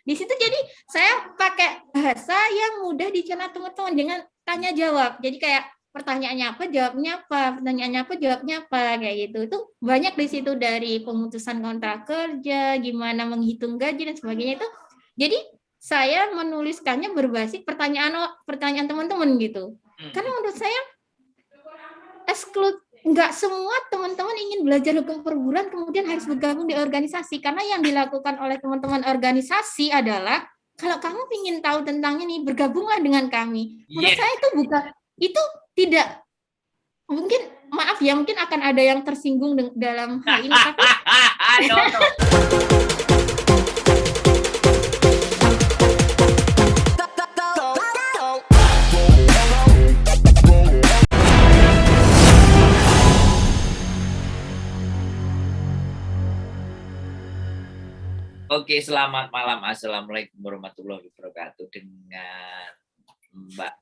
Di situ jadi saya pakai bahasa yang mudah dicerna teman-teman dengan tanya jawab. Jadi kayak pertanyaannya apa, jawabnya apa, pertanyaannya apa, jawabnya apa, kayak gitu. Itu banyak di situ dari pemutusan kontrak kerja, gimana menghitung gaji dan sebagainya itu. Jadi saya menuliskannya berbasis pertanyaan teman-teman gitu. Karena menurut saya nggak semua teman-teman ingin belajar hukum perburuan kemudian harus bergabung di organisasi, karena yang dilakukan oleh teman-teman organisasi adalah kalau kamu ingin tahu tentang ini bergabunglah dengan kami. Menurut saya itu tidak mungkin, maaf ya, mungkin akan ada yang tersinggung dalam hal ini, tapi Oke, selamat malam. Assalamualaikum warahmatullahi wabarakatuh. Dengan Mbak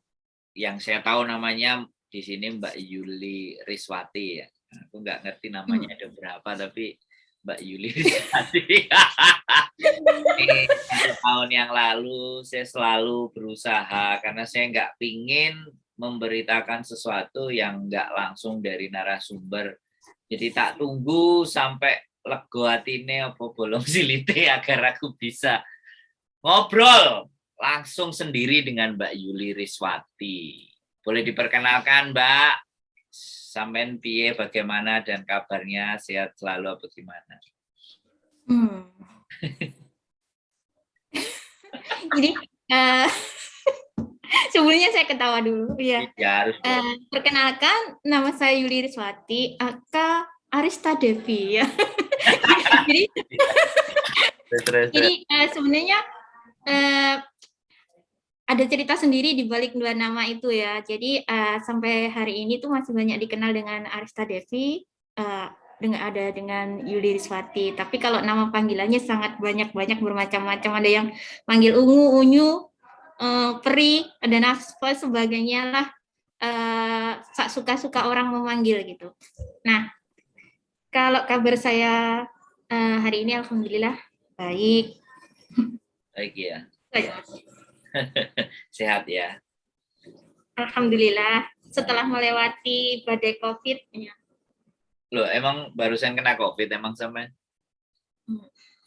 yang saya tahu namanya di sini Mbak Yuli Riswati ya. Aku nggak ngerti namanya ada berapa, tapi Mbak Yuli Riswati. Tahun yang lalu saya selalu berusaha karena saya nggak pingin memberitakan sesuatu yang nggak langsung dari narasumber. Jadi tak tunggu sampai lego atine apa bolong silite agar aku bisa ngobrol langsung sendiri dengan Mbak Yuli Riswati. Boleh diperkenalkan, Mbak? Sampean piye, bagaimana dan kabarnya, sehat selalu apa gimana? Jadi sebelumnya saya ketawa dulu ya. Perkenalkan, nama saya Yuli Riswati, aka Arista Devi ya. Jadi sebenarnya ada cerita sendiri di balik dua nama itu ya. Jadi sampai hari ini tuh masih banyak dikenal dengan Arista Devi, dengan Yuli Riswati. Tapi kalau nama panggilannya sangat banyak bermacam-macam. Ada yang manggil Ungu, Unyu, Peri, dan sebagainya lah. Suka-suka orang memanggil gitu. Nah, kalau kabar saya hari ini alhamdulillah baik. Baik ya. Sehat ya. Alhamdulillah setelah melewati badai COVID. Loh, emang barusan kena COVID emang sampai?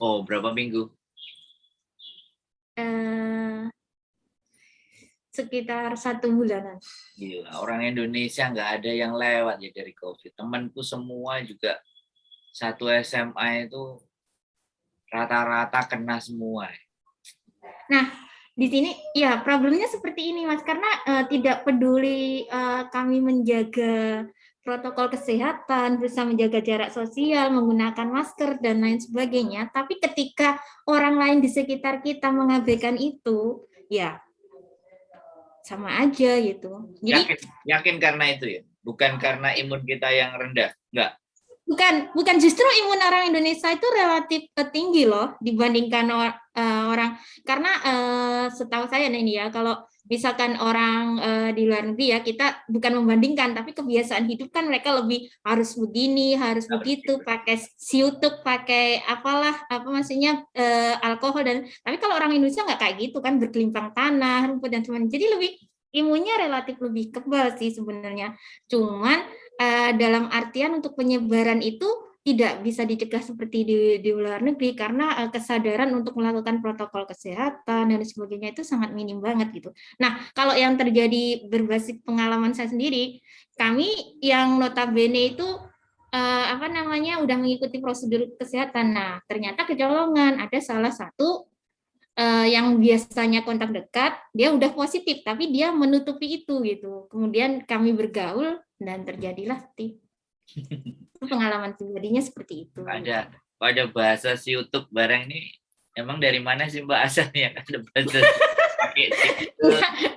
Oh, berapa minggu? Sekitar 1 bulanan. Gila, orang Indonesia nggak ada yang lewat ya dari COVID. Temanku semua juga satu SMA itu rata-rata kena semua. Nah, di sini ya problemnya seperti ini, Mas, karena tidak peduli kami menjaga protokol kesehatan, berusaha menjaga jarak sosial, menggunakan masker dan lain sebagainya, tapi ketika orang lain di sekitar kita mengabaikan itu, ya sama aja gitu. Jadi yakin karena itu ya, bukan karena imun kita yang rendah, enggak? Bukan, justru imun orang Indonesia itu relatif tinggi loh dibandingkan orang, karena setahu saya ini ya, kalau misalkan orang di luar negeri ya, kita bukan membandingkan, tapi kebiasaan hidup kan mereka lebih harus begini, harus begitu, pakai siutuk, pakai maksudnya alkohol, dan tapi kalau orang Indonesia nggak kayak gitu kan, berkelimpang tanah, rumput dan sebagainya, jadi lebih imunnya relatif lebih kebal sih sebenarnya. Cuman dalam artian untuk penyebaran itu tidak bisa dicegah seperti di luar negeri, karena kesadaran untuk melakukan protokol kesehatan dan sebagainya itu sangat minim banget gitu. Nah, kalau yang terjadi berbasis pengalaman saya sendiri, kami yang notabene itu udah mengikuti prosedur kesehatan. Nah, ternyata kecolongan, ada salah satu yang biasanya kontak dekat, dia udah positif, tapi dia menutupi itu gitu. Kemudian kami bergaul dan terjadilah pengalaman pribadinya seperti itu. Pada bahasa siutuk barang ini, emang dari mana sih Mbak asalnya? Ada bahasa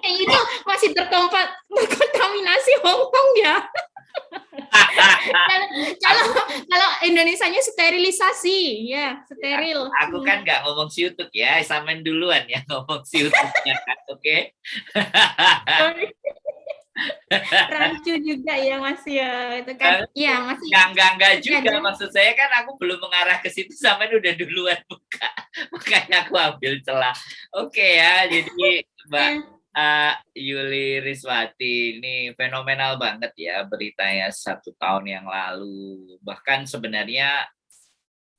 itu masih terkontaminasi Hongkong ya. Kalau Indonesianya sterilisasi, ya steril. Aku kan nggak ngomong siutuk ya, samain duluan ya ngomong siutuknya kan, oke? Rancu juga ya Mas ya, itu kan. Iya, masih. Enggak juga. Ada. Maksud saya kan aku belum mengarah ke situ, sampai udah duluan buka. Makanya aku ambil celah. Oke ya, jadi Mbak Yuli Riswati ini fenomenal banget ya beritanya 1 tahun yang lalu. Bahkan sebenarnya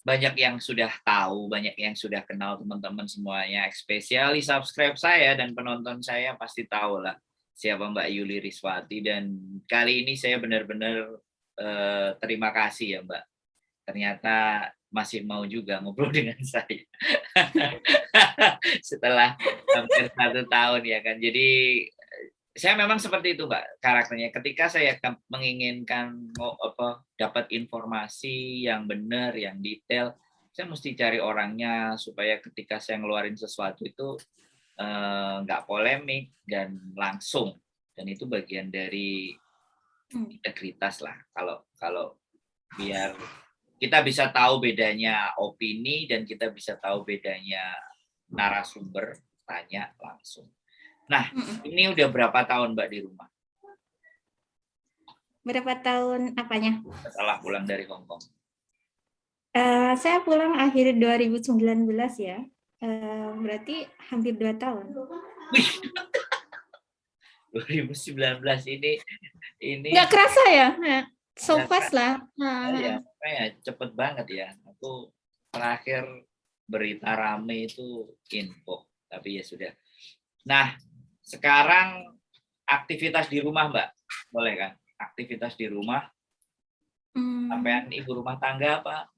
banyak yang sudah tahu, banyak yang sudah kenal teman-teman semuanya. Especially subscribe saya dan penonton saya pasti tahu lah siapa Mbak Yuli Riswati. Dan kali ini saya benar-benar terima kasih ya Mbak. Ternyata masih mau juga ngobrol dengan saya. Setelah hampir 1 tahun ya kan. Jadi saya memang seperti itu Mbak karakternya. Ketika saya menginginkan dapat informasi yang benar, yang detail, saya mesti cari orangnya supaya ketika saya ngeluarin sesuatu itu nggak polemik dan langsung. Dan itu bagian dari integritas lah. Kalau biar kita bisa tahu bedanya opini dan kita bisa tahu bedanya narasumber, tanya langsung. Nah, ini udah berapa tahun Mbak di rumah? Berapa tahun apanya? Setelah pulang dari Hong Kong. Saya pulang akhir 2019 ya. Berarti hampir 2 tahun. 2019 ini nggak kerasa ya? So fast lah. Ya, kayak cepet banget ya. Aku terakhir berita rame itu info, tapi ya sudah. Nah, sekarang aktivitas di rumah Mbak, boleh kan? Aktivitas di rumah, sampean ibu rumah tangga apa?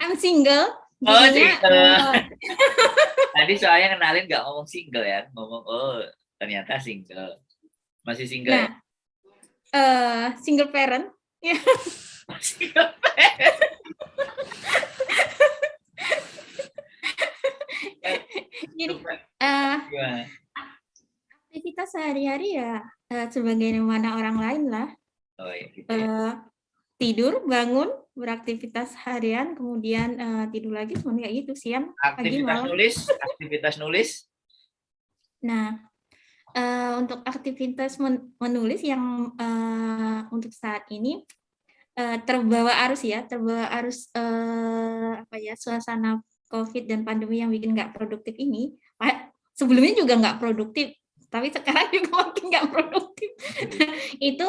I'm single. Oh, single. Tadi soalnya kenalin nggak ngomong single ya, ngomong ternyata single. Masih single nah, ya? Single parent. Single parent. Jadi aktivitas sehari-hari ya sebagaimana orang lain lah. Oh, ya, gitu ya. Tidur, bangun, beraktivitas harian, kemudian tidur lagi, semuanya kayak gitu, siang, pagi, malam. Aktivitas nulis. Nah, untuk aktivitas menulis yang untuk saat ini terbawa arus suasana COVID dan pandemi yang bikin nggak produktif ini. Sebelumnya juga nggak produktif, tapi sekarang juga makin nggak produktif. Itu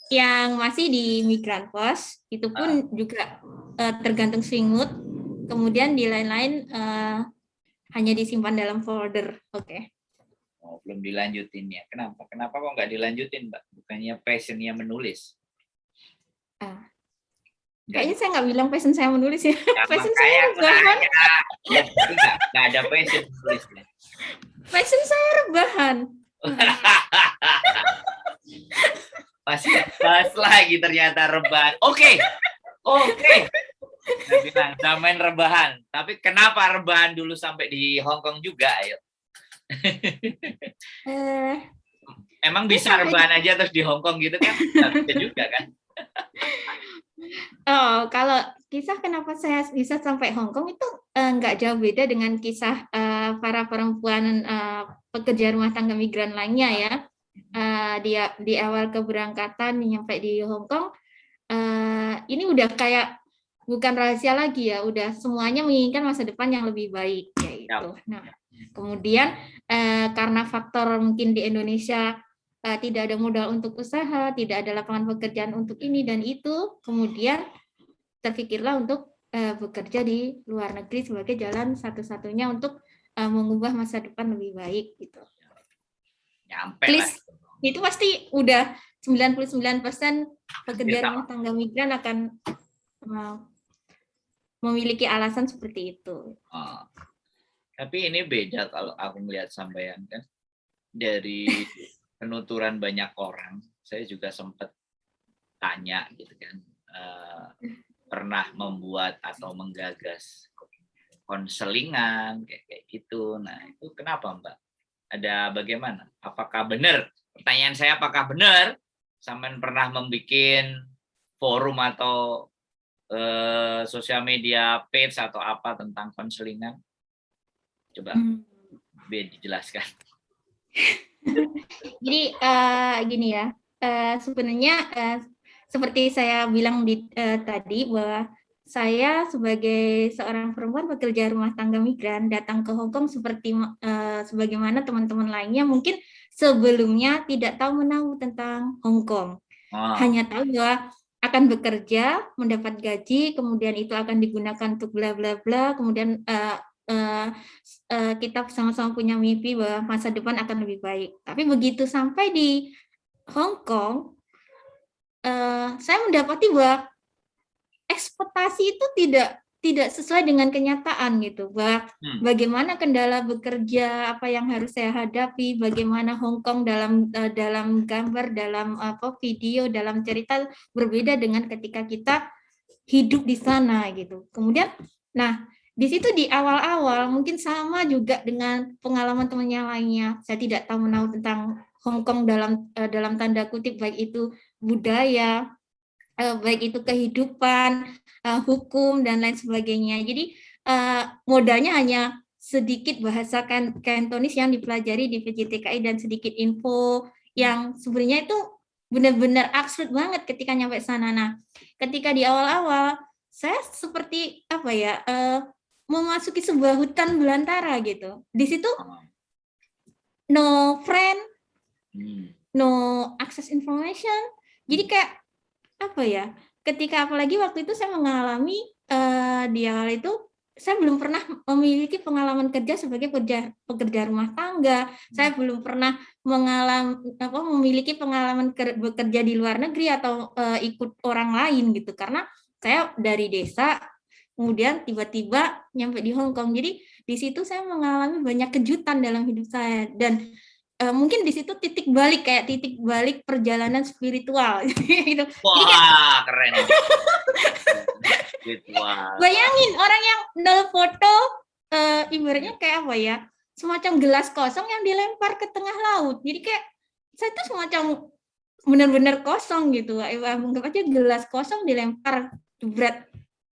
yang masih di Migran Pos, itu pun juga tergantung swing mood. Kemudian di lain-lain hanya disimpan dalam folder. Oke. Oh, belum dilanjutin ya. Kenapa? Kenapa kok nggak dilanjutin, Mbak? Bukannya passionnya menulis? Kayaknya saya nggak bilang passion saya menulis ya. Passion saya rebahan. Nggak ada passion menulisnya. Passion saya rebahan. Masih bahas lagi ternyata rebahan. Oke. Saya bilang samain rebahan. Tapi kenapa rebahan dulu sampai di Hong Kong juga? Ayo. Emang bisa rebahan aja terus di Hong Kong gitu kan? Bisa juga kan? Oh, kalau kisah kenapa saya bisa sampai Hong Kong itu nggak jauh beda dengan kisah para perempuan pekerja rumah tangga migran lainnya ya. Dia di awal keberangkatan sampai di Hong Kong, ini udah kayak bukan rahasia lagi ya, udah semuanya menginginkan masa depan yang lebih baik gitu. Nah, kemudian karena faktor mungkin di Indonesia tidak ada modal untuk usaha, tidak ada lapangan pekerjaan untuk ini dan itu, kemudian terpikirlah untuk bekerja di luar negeri sebagai jalan satu-satunya untuk mengubah masa depan lebih baik gitu. Please, itu pasti udah 99% pekerja rumah tangga migran akan memiliki alasan seperti itu. Tapi ini beda kalau aku melihat sampean kan, dari penuturan banyak orang, saya juga sempat tanya gitu kan, pernah membuat atau menggagas konselingan kayak gitu. Nah itu kenapa Mbak? Ada bagaimana? Apakah benar? Pertanyaan saya, apakah benar sampean pernah membuat forum atau sosial media page atau apa tentang konselingan? Coba. biar dijelaskan. Jadi gini ya, sebenarnya seperti saya bilang tadi bahwa saya sebagai seorang perempuan pekerja rumah tangga migran datang ke Hong Kong seperti sebagaimana teman-teman lainnya mungkin sebelumnya tidak tahu menahu tentang Hong Kong. Hanya tahu bahwa akan bekerja, mendapat gaji, kemudian itu akan digunakan untuk bla bla bla, kemudian kita sama-sama punya mimpi bahwa masa depan akan lebih baik. Tapi begitu sampai di Hong Kong, saya mendapati bahwa ekspektasi itu tidak sesuai dengan kenyataan gitu. Bahwa bagaimana kendala bekerja, apa yang harus saya hadapi, bagaimana Hong Kong dalam gambar, dalam video, dalam cerita berbeda dengan ketika kita hidup di sana gitu. Kemudian, nah di situ di awal-awal mungkin sama juga dengan pengalaman teman yang lainnya. Saya tidak tahu menahu tentang Hong Kong dalam tanda kutip, baik itu budaya, baik itu kehidupan, hukum dan lain sebagainya. Jadi modalnya hanya sedikit bahasa Cantonese yang dipelajari di VJTKI dan sedikit info yang sebenarnya itu benar-benar absurd banget ketika nyampe sana. Nah, ketika di awal-awal saya seperti apa ya, memasuki sebuah hutan belantara gitu. Di situ no friend, no access information. Jadi kayak apa ya? Ketika apalagi waktu itu saya mengalami di awal itu saya belum pernah memiliki pengalaman kerja sebagai pekerja rumah tangga. Saya belum pernah memiliki pengalaman bekerja di luar negeri atau ikut orang lain gitu. Karena saya dari desa, kemudian tiba-tiba nyampe di Hong Kong. Jadi di situ saya mengalami banyak kejutan dalam hidup saya dan mungkin di situ titik balik perjalanan spiritual gitu. Wah, keren. Bayangin orang yang nol foto, ibaratnya kayak apa ya, semacam gelas kosong yang dilempar ke tengah laut. Jadi kayak saya tuh semacam benar-benar kosong gitu. Anggap aja gelas kosong dilempar jebret.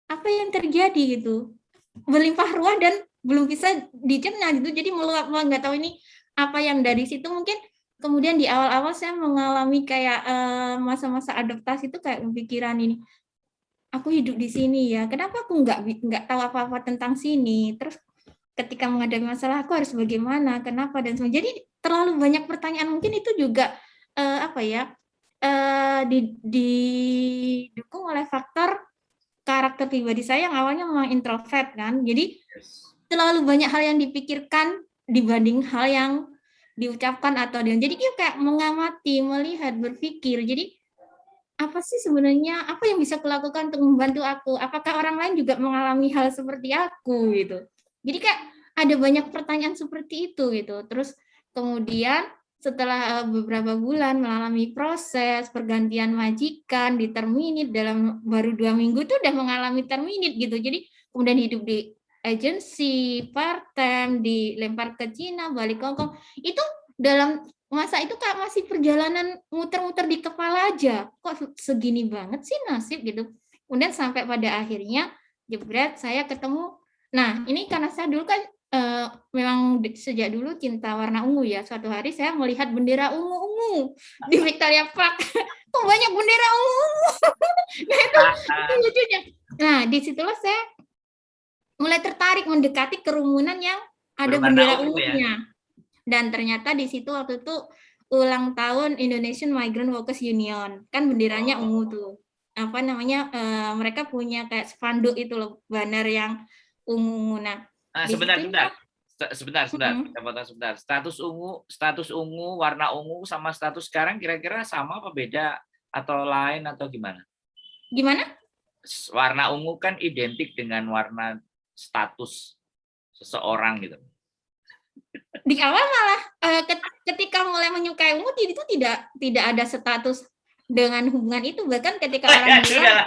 Apa yang terjadi gitu? Berlimpah ruah dan belum bisa dicerna gitu. Jadi meluap, nggak tahu ini apa yang dari situ mungkin. Kemudian di awal-awal saya mengalami kayak masa-masa adaptasi itu kayak pikiran ini, aku hidup di sini ya, kenapa aku nggak tahu apa-apa tentang sini, terus ketika menghadapi masalah aku harus bagaimana, kenapa dan sebagainya. Jadi terlalu banyak pertanyaan, mungkin itu juga apa ya, didukung oleh faktor karakter pribadi saya yang awalnya memang introvert kan, jadi terlalu banyak hal yang dipikirkan dibanding hal yang diucapkan atau jadi dia kayak mengamati, melihat, berpikir. Jadi apa sih sebenarnya, apa yang bisa kulakukan untuk membantu aku? Apakah orang lain juga mengalami hal seperti aku gitu? Jadi kayak ada banyak pertanyaan seperti itu gitu. Terus kemudian setelah beberapa bulan mengalami proses pergantian majikan di terminit dalam baru 2 minggu itu udah mengalami terminit gitu. Jadi kemudian hidup di agensi, part time, dilempar ke Cina, balik ke Hong Kong. Itu dalam masa itu Kak masih perjalanan muter-muter di kepala aja. Kok segini banget sih nasib gitu. Kemudian sampai pada akhirnya jebret saya ketemu. Nah, ini karena saya dulu kan memang sejak dulu cinta warna ungu ya. Suatu hari saya melihat bendera ungu-ungu di Victoria Park. Kok banyak bendera ungu-ungu. Nah, itu lucunya. Nah, disitulah saya mulai tertarik mendekati kerumunan yang ada bendera ungunya. Dan ternyata di situ waktu itu ulang tahun Indonesian Migrant Workers Union, kan benderanya ungu tuh. Apa namanya, mereka punya kayak spanduk itu loh, banner yang ungu-ungu. Nah, sebentar. Status ungu, warna ungu sama status sekarang kira-kira sama apa beda atau lain atau gimana? Gimana? Warna ungu kan identik dengan warna status seseorang gitu. Di awal malah ketika mulai menyukai ungu itu tidak ada status dengan hubungan itu, bahkan ketika orang bilang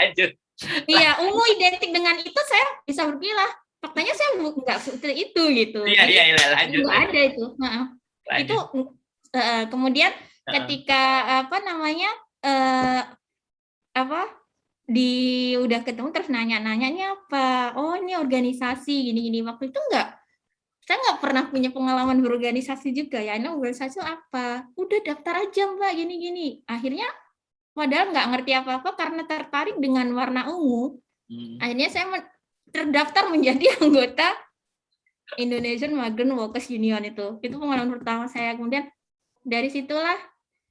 iya ungu identik dengan itu, saya bisa berpilah, faktanya saya nggak seperti itu gitu. Iya, lanjut. Nggak ada itu. Itu kemudian ketika apa namanya udah ketemu terus nanya-nanyanya apa, oh ini organisasi gini-gini, waktu itu saya nggak nggak pernah punya pengalaman berorganisasi juga ya. Ini organisasi apa? Udah daftar aja Mbak, gini-gini. Akhirnya padahal nggak ngerti apa-apa karena tertarik dengan warna ungu. Akhirnya saya terdaftar menjadi anggota Indonesian Migrant Workers Union itu. Itu pengalaman pertama saya. Kemudian dari situlah,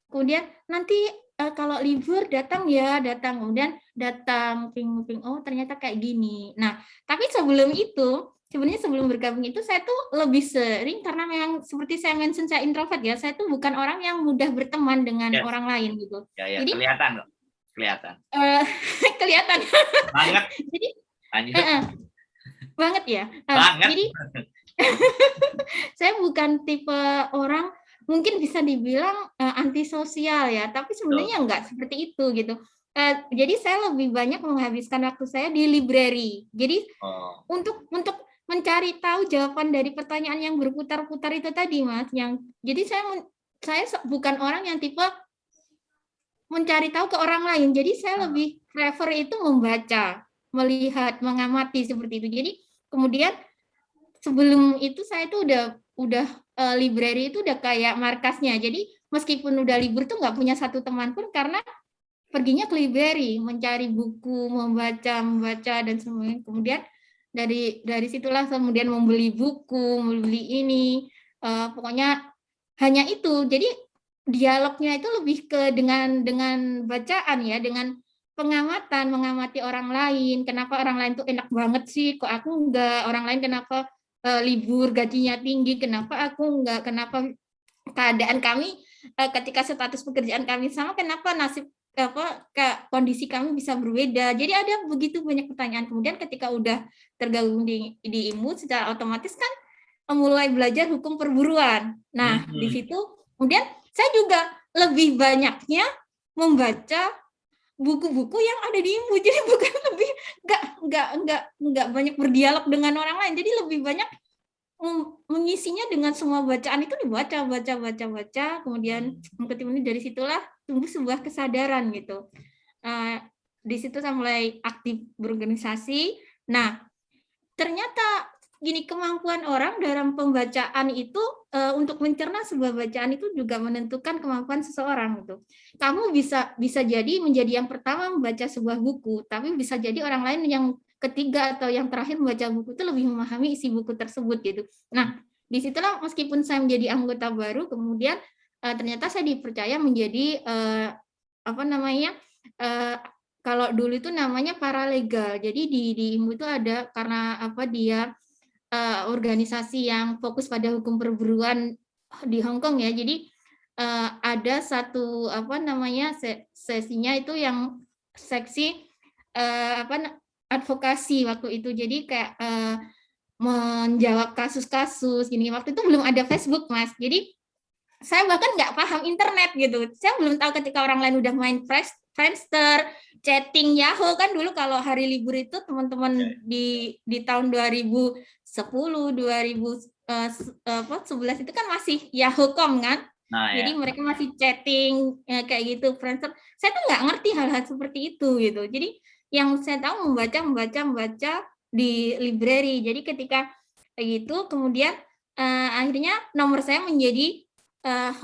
kemudian nanti kalau libur datang ya, datang. Kemudian datang, ping, oh ternyata kayak gini. Nah, tapi sebelum itu, sebenarnya sebelum bergabung itu saya tuh lebih sering, karena memang seperti saya mention, saya introvert ya, saya tuh bukan orang yang mudah berteman dengan orang lain gitu. Ya, jadi kelihatan kok, kelihatan. Kelihatan. Banget. Jadi banget ya. Banget. Jadi saya bukan tipe orang, mungkin bisa dibilang antisosial ya, tapi sebenarnya enggak seperti itu gitu. Jadi saya lebih banyak menghabiskan waktu saya di library. Jadi untuk mencari tahu jawaban dari pertanyaan yang berputar-putar itu tadi, Mas. Jadi saya bukan orang yang tipe mencari tahu ke orang lain. Jadi saya lebih prefer itu membaca, melihat, mengamati seperti itu. Jadi kemudian sebelum itu saya itu udah library itu udah kayak markasnya. Jadi meskipun udah libur tuh nggak punya satu teman pun, karena perginya ke library, mencari buku, membaca dan semuanya. Kemudian dari situlah kemudian membeli buku, membeli ini, pokoknya hanya itu. Jadi dialognya itu lebih ke dengan bacaan ya, dengan pengamatan, mengamati orang lain. Kenapa orang lain tuh enak banget sih, kok aku enggak? Orang lain kenapa libur gajinya tinggi, kenapa aku enggak? Kenapa keadaan kami ketika status pekerjaan kami sama, kenapa nasib kondisi kami bisa berbeda? Jadi ada begitu banyak pertanyaan. Kemudian ketika udah tergabung di IMU, secara otomatis kan mulai belajar hukum perburuan. Nah, di situ kemudian saya juga lebih banyaknya membaca buku-buku yang ada di IMU. Jadi bukan lebih nggak banyak berdialog dengan orang lain. Jadi lebih banyak mengisinya dengan semua bacaan itu dibaca, baca. Kemudian dari situlah tumbuh sebuah kesadaran gitu. Di situ saya mulai aktif berorganisasi. Nah, ternyata gini, kemampuan orang dalam pembacaan itu untuk mencerna sebuah bacaan itu juga menentukan kemampuan seseorang gitu. Kamu bisa jadi menjadi yang pertama membaca sebuah buku, tapi bisa jadi orang lain yang ketiga atau yang terakhir membaca buku itu lebih memahami isi buku tersebut gitu. Nah, disitulah meskipun saya menjadi anggota baru, kemudian ternyata saya dipercaya menjadi kalau dulu itu namanya paralegal. Jadi di IMU itu ada, karena dia organisasi yang fokus pada hukum perburuan di Hong Kong ya. Jadi ada satu sesinya itu yang seksi advokasi waktu itu. Jadi kayak menjawab kasus-kasus gini. Waktu itu belum ada Facebook, Mas. Jadi saya bahkan nggak paham internet gitu. Saya belum tahu ketika orang lain udah main Friendster, chatting Yahoo. Kan dulu kalau hari libur itu teman-teman di tahun 2010, 2011 itu kan masih Yahoo.com kan. Nah, jadi mereka masih chatting kayak gitu, Friendster. Saya tuh nggak ngerti hal-hal seperti itu gitu. Jadi yang saya tahu membaca di library. Jadi ketika kayak gitu, kemudian akhirnya nomor saya menjadi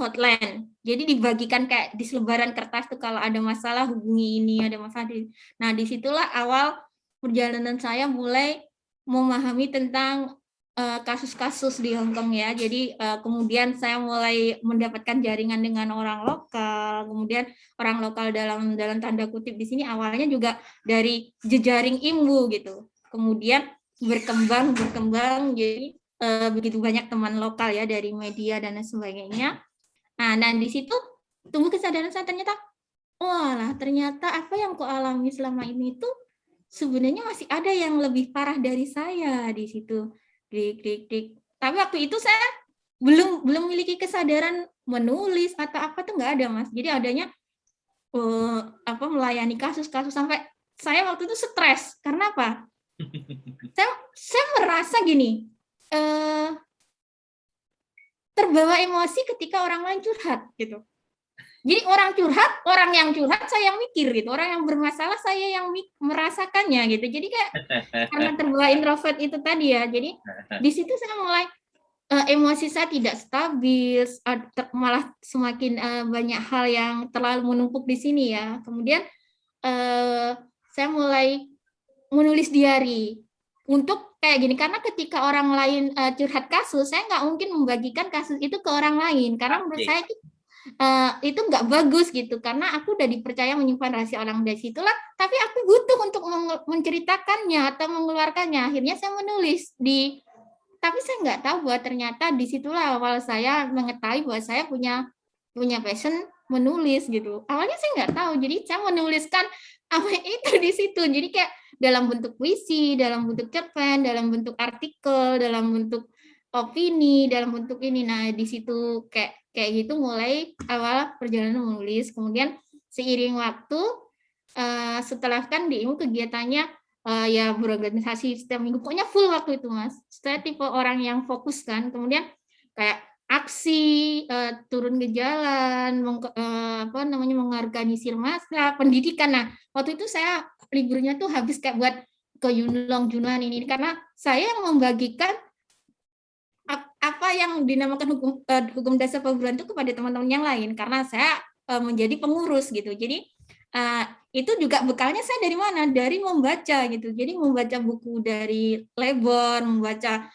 hotline. Jadi dibagikan kayak di selebaran kertas tuh, kalau ada masalah hubungi ini, ada masalah di. Nah, disitulah awal perjalanan saya mulai memahami tentang kasus-kasus di Hong Kong ya. Jadi kemudian saya mulai mendapatkan jaringan dengan orang lokal. Kemudian orang lokal dalam tanda kutip di sini awalnya juga dari jejaring IMU gitu. Kemudian berkembang jadi begitu banyak teman lokal ya dari media dan sebagainya. Nah, dan di situ tumbuh kesadaran saya, ternyata apa yang ku alami selama ini tuh sebenarnya masih ada yang lebih parah dari saya di situ. Tapi waktu itu saya belum memiliki kesadaran menulis atau apa tuh nggak ada, Mas. Jadi adanya melayani kasus-kasus, sampai saya waktu itu stres. Karena apa? saya merasa gini, terbawa emosi ketika orang lain curhat gitu. Jadi orang yang curhat saya yang mikir gitu, orang yang bermasalah saya yang merasakannya gitu. Jadi kayak karena terbawa introvert itu tadi ya. Jadi di situ saya mulai emosi saya tidak stabil, malah semakin banyak hal yang terlalu menumpuk di sini ya. Kemudian saya mulai menulis diary untuk kayak gini, karena ketika orang lain curhat kasus, saya nggak mungkin membagikan kasus itu ke orang lain, karena menurut saya itu nggak bagus gitu, karena aku udah dipercaya menyimpan rahasia orang dari situlah, tapi aku butuh untuk menceritakannya atau mengeluarkannya. Akhirnya saya menulis tapi saya nggak tahu bahwa ternyata disitulah awal saya mengetahui bahwa saya punya passion menulis gitu. Awalnya saya nggak tahu, jadi saya menuliskan apa itu di situ. Jadi kayak dalam bentuk puisi, dalam bentuk cerpen, dalam bentuk artikel, dalam bentuk opini, dalam bentuk ini. Nah, di situ kayak gitu mulai awal perjalanan menulis. Kemudian seiring waktu setelah kan di IMU kegiatannya ya berorganisasi setiap minggu, pokoknya full waktu itu Mas. Saya tipe orang yang fokus kan. Kemudian kayak aksi, turun ke jalan, mengorganisir massa, pendidikan. Nah, waktu itu saya liburnya tuh habis kayak buat ke Yunlong Junan ini, karena saya membagikan apa yang dinamakan hukum dasar perguruan itu kepada teman-teman yang lain, karena saya menjadi pengurus gitu. Jadi itu juga bekalnya saya dari mana? Dari membaca gitu. Jadi membaca buku dari Lebon, membaca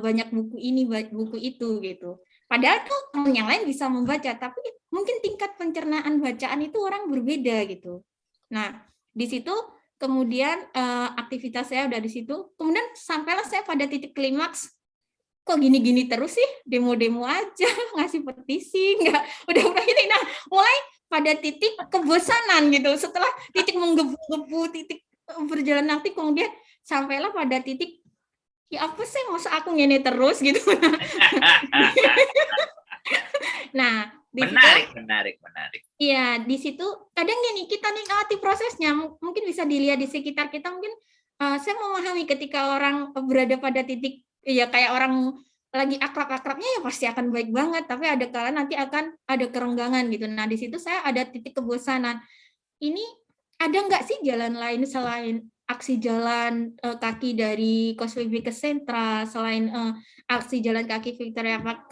banyak buku ini, buku itu gitu. Padahal tuh teman yang lain bisa membaca, tapi mungkin tingkat pencernaan bacaan itu orang berbeda gitu. Nah, di situ kemudian aktivitas saya udah di situ. Kemudian sampailah saya pada titik klimaks, kok gini-gini terus sih, demo-demo aja, ngasih petisi, udah ini. Nah, mulai pada titik kebosanan gitu. Setelah titik menggebu-gebu, titik berjalan aktif, kemudian sampailah pada titik, ya apa sih, masa aku ngene terus gitu. Nah, menarik. Iya, di situ kadang gini, kita nikmati prosesnya, mungkin bisa dilihat di sekitar kita, mungkin saya memahami ketika orang berada pada titik, ya kayak orang lagi akrab-akrabnya ya pasti akan baik banget, tapi ada kala nanti akan ada kerenggangan gitu. Nah, di situ saya ada titik kebosanan. Ini ada nggak sih jalan lain selain aksi jalan kaki dari Causeway Bay ke Sentra, selain aksi jalan kaki Victoria Park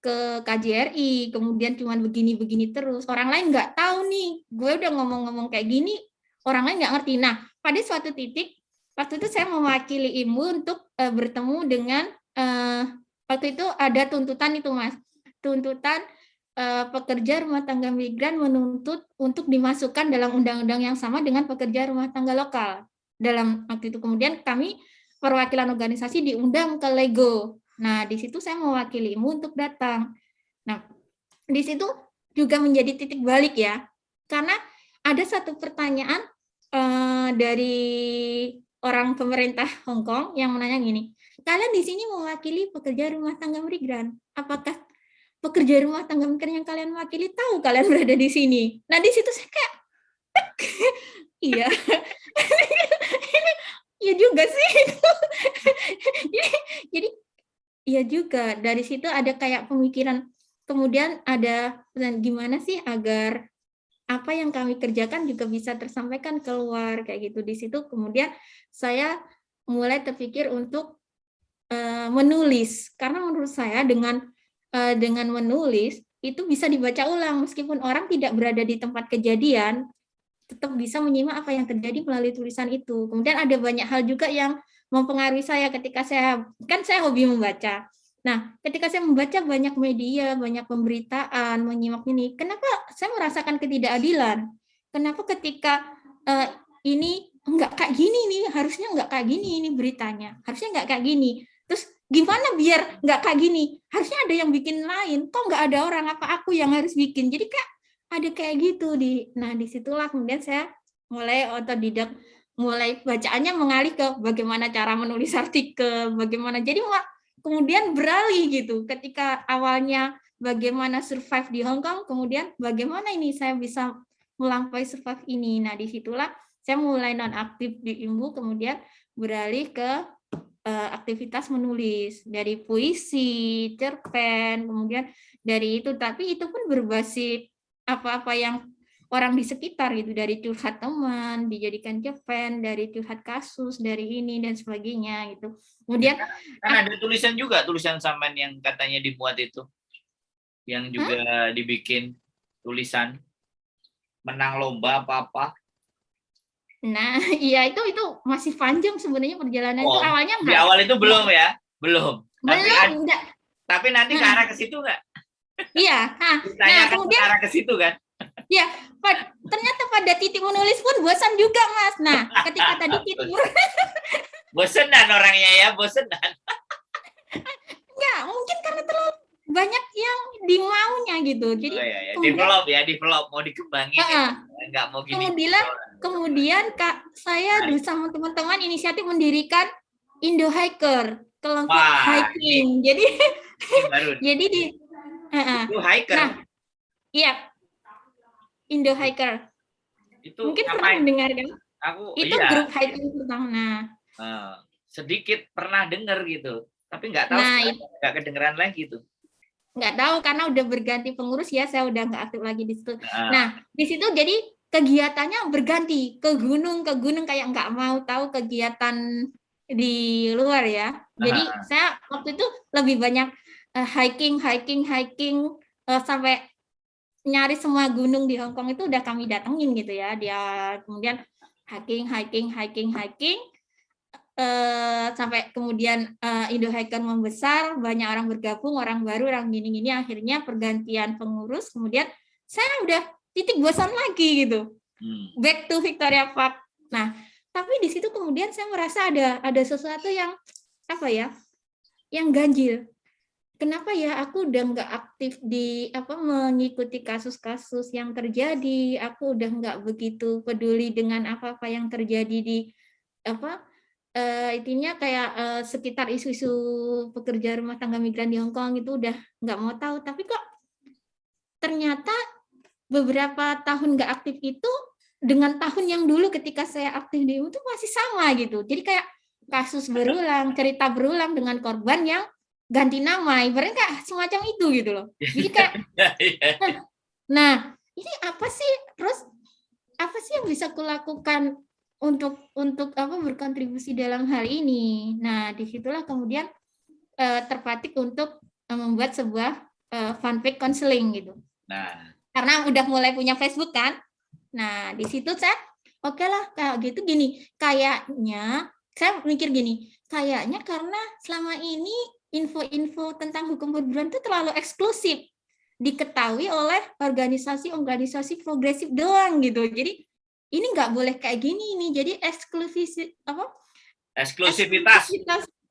ke KJRI, kemudian cuman begini-begini terus. Orang lain nggak tahu nih, gue udah ngomong-ngomong kayak gini, orang lain nggak ngerti. Nah, pada suatu titik, waktu itu saya mewakili IMU untuk bertemu dengan, waktu itu ada tuntutan itu Mas, tuntutan pekerja rumah tangga migran menuntut untuk dimasukkan dalam undang-undang yang sama dengan pekerja rumah tangga lokal. Dalam waktu itu kemudian kami perwakilan organisasi diundang ke Lego. Nah, di situ saya mewakilimu untuk datang. Nah, di situ juga menjadi titik balik ya, karena ada satu pertanyaan dari orang pemerintah Hong Kong yang menanya gini, kalian di sini mewakili pekerja rumah tangga migran, apakah pekerja rumah tangga migran yang kalian wakili tahu kalian berada di sini? Nah, di situ saya kayak, iya, iya juga sih. Jadi iya juga, dari situ ada kayak pemikiran, kemudian ada gimana sih agar apa yang kami kerjakan juga bisa tersampaikan keluar kayak gitu. Di situ kemudian saya mulai terpikir untuk menulis, karena menurut saya dengan menulis itu bisa dibaca ulang meskipun orang tidak berada di tempat kejadian, tetap bisa menyimak apa yang terjadi melalui tulisan itu. Kemudian ada banyak hal juga yang mempengaruhi saya ketika saya hobi membaca. Nah, ketika saya membaca banyak media, banyak pemberitaan, menyimak ini, kenapa saya merasakan ketidakadilan? Kenapa ketika ini enggak kayak gini nih, harusnya enggak kayak gini ini beritanya, harusnya enggak kayak gini. Terus gimana biar enggak kayak gini? Harusnya ada yang bikin lain, kok enggak ada orang, apa aku yang harus bikin? Jadi kayak ada kayak gitu nah disitulah kemudian saya mulai otodidak, mulai bacaannya mengalih ke bagaimana cara menulis artikel, bagaimana, jadi kemudian beralih gitu, ketika awalnya bagaimana survive di Hong Kong, kemudian bagaimana ini saya bisa melampaui survive ini. Nah disitulah saya mulai nonaktif di IMBU, kemudian beralih ke aktivitas menulis dari puisi, cerpen, kemudian dari itu, tapi itu pun berbasis apa-apa yang orang di sekitar gitu, dari curhat teman dijadikan cerpen, dari curhat kasus, dari ini dan sebagainya gitu. Kemudian kan ada tulisan juga, tulisan sampean yang katanya dibuat itu, yang juga dibikin tulisan menang lomba apa-apa. nah, iya itu masih panjang sebenarnya perjalanan itu, awalnya Di awal itu belum ya? Belum. Belum, enggak. Tapi nanti ke arah ke situ nggak? Iya. Nah, kemudian ke arah ke situ kan? ya, ternyata pada titik menulis pun bosan juga, Mas. Nah, ketika tadi titik bosenan orangnya ya, bosenan. ya, mungkin karena terlalu banyak yang dimaunya gitu. Jadi develop mau dikembangin. Enggak mau gini. Kemudian Kak, saya sama teman-teman inisiatif mendirikan Indo Hiker, kelompok hiking. Jadi jadi di itu hiker. Nah, iya. Indo Hiker. Itu mungkin pernah mendengar kan? Itu grup hiking pertama. Sedikit pernah dengar gitu, tapi nggak tahu nggak kedengeran lagi tuh. Nggak tahu karena udah berganti pengurus ya, saya udah nggak aktif lagi di situ. Nah, di situ jadi kegiatannya berganti ke gunung kayak nggak mau tahu kegiatan di luar ya. Jadi saya waktu itu lebih banyak hiking sampai nyaris semua gunung di Hong Kong itu udah kami datengin gitu ya. Dia kemudian hiking sampai kemudian Indo Hiker membesar, banyak orang bergabung, orang baru, orang gini-gini, akhirnya pergantian pengurus, kemudian saya udah titik bosan lagi gitu. Back to Victoria Park. Nah, tapi di situ kemudian saya merasa ada sesuatu yang apa ya? Yang ganjil. Kenapa ya aku udah nggak aktif di mengikuti kasus-kasus yang terjadi, aku udah nggak begitu peduli dengan apa-apa yang terjadi di intinya kayak sekitar isu-isu pekerja rumah tangga migran di Hong Kong itu udah nggak mau tahu. Tapi kok ternyata beberapa tahun nggak aktif itu dengan tahun yang dulu ketika saya aktif di itu masih sama gitu. Jadi kayak kasus berulang, cerita berulang dengan korban yang ganti nama, ibaratnya kayak semacam itu gitu loh. Jadi kayak, nah ini apa sih? Terus apa sih yang bisa kulakukan untuk berkontribusi dalam hal ini? Nah disitulah kemudian terpatik untuk membuat sebuah fanfic counseling gitu. Nah, karena udah mulai punya Facebook kan. Nah di situ saya oke lah kayak gitu gini. Kayaknya saya mikir gini. Kayaknya karena selama ini info-info tentang hukum perburuan itu terlalu eksklusif, diketahui oleh organisasi-organisasi progresif doang gitu. Jadi ini nggak boleh kayak gini nih. Jadi eksklusivitas.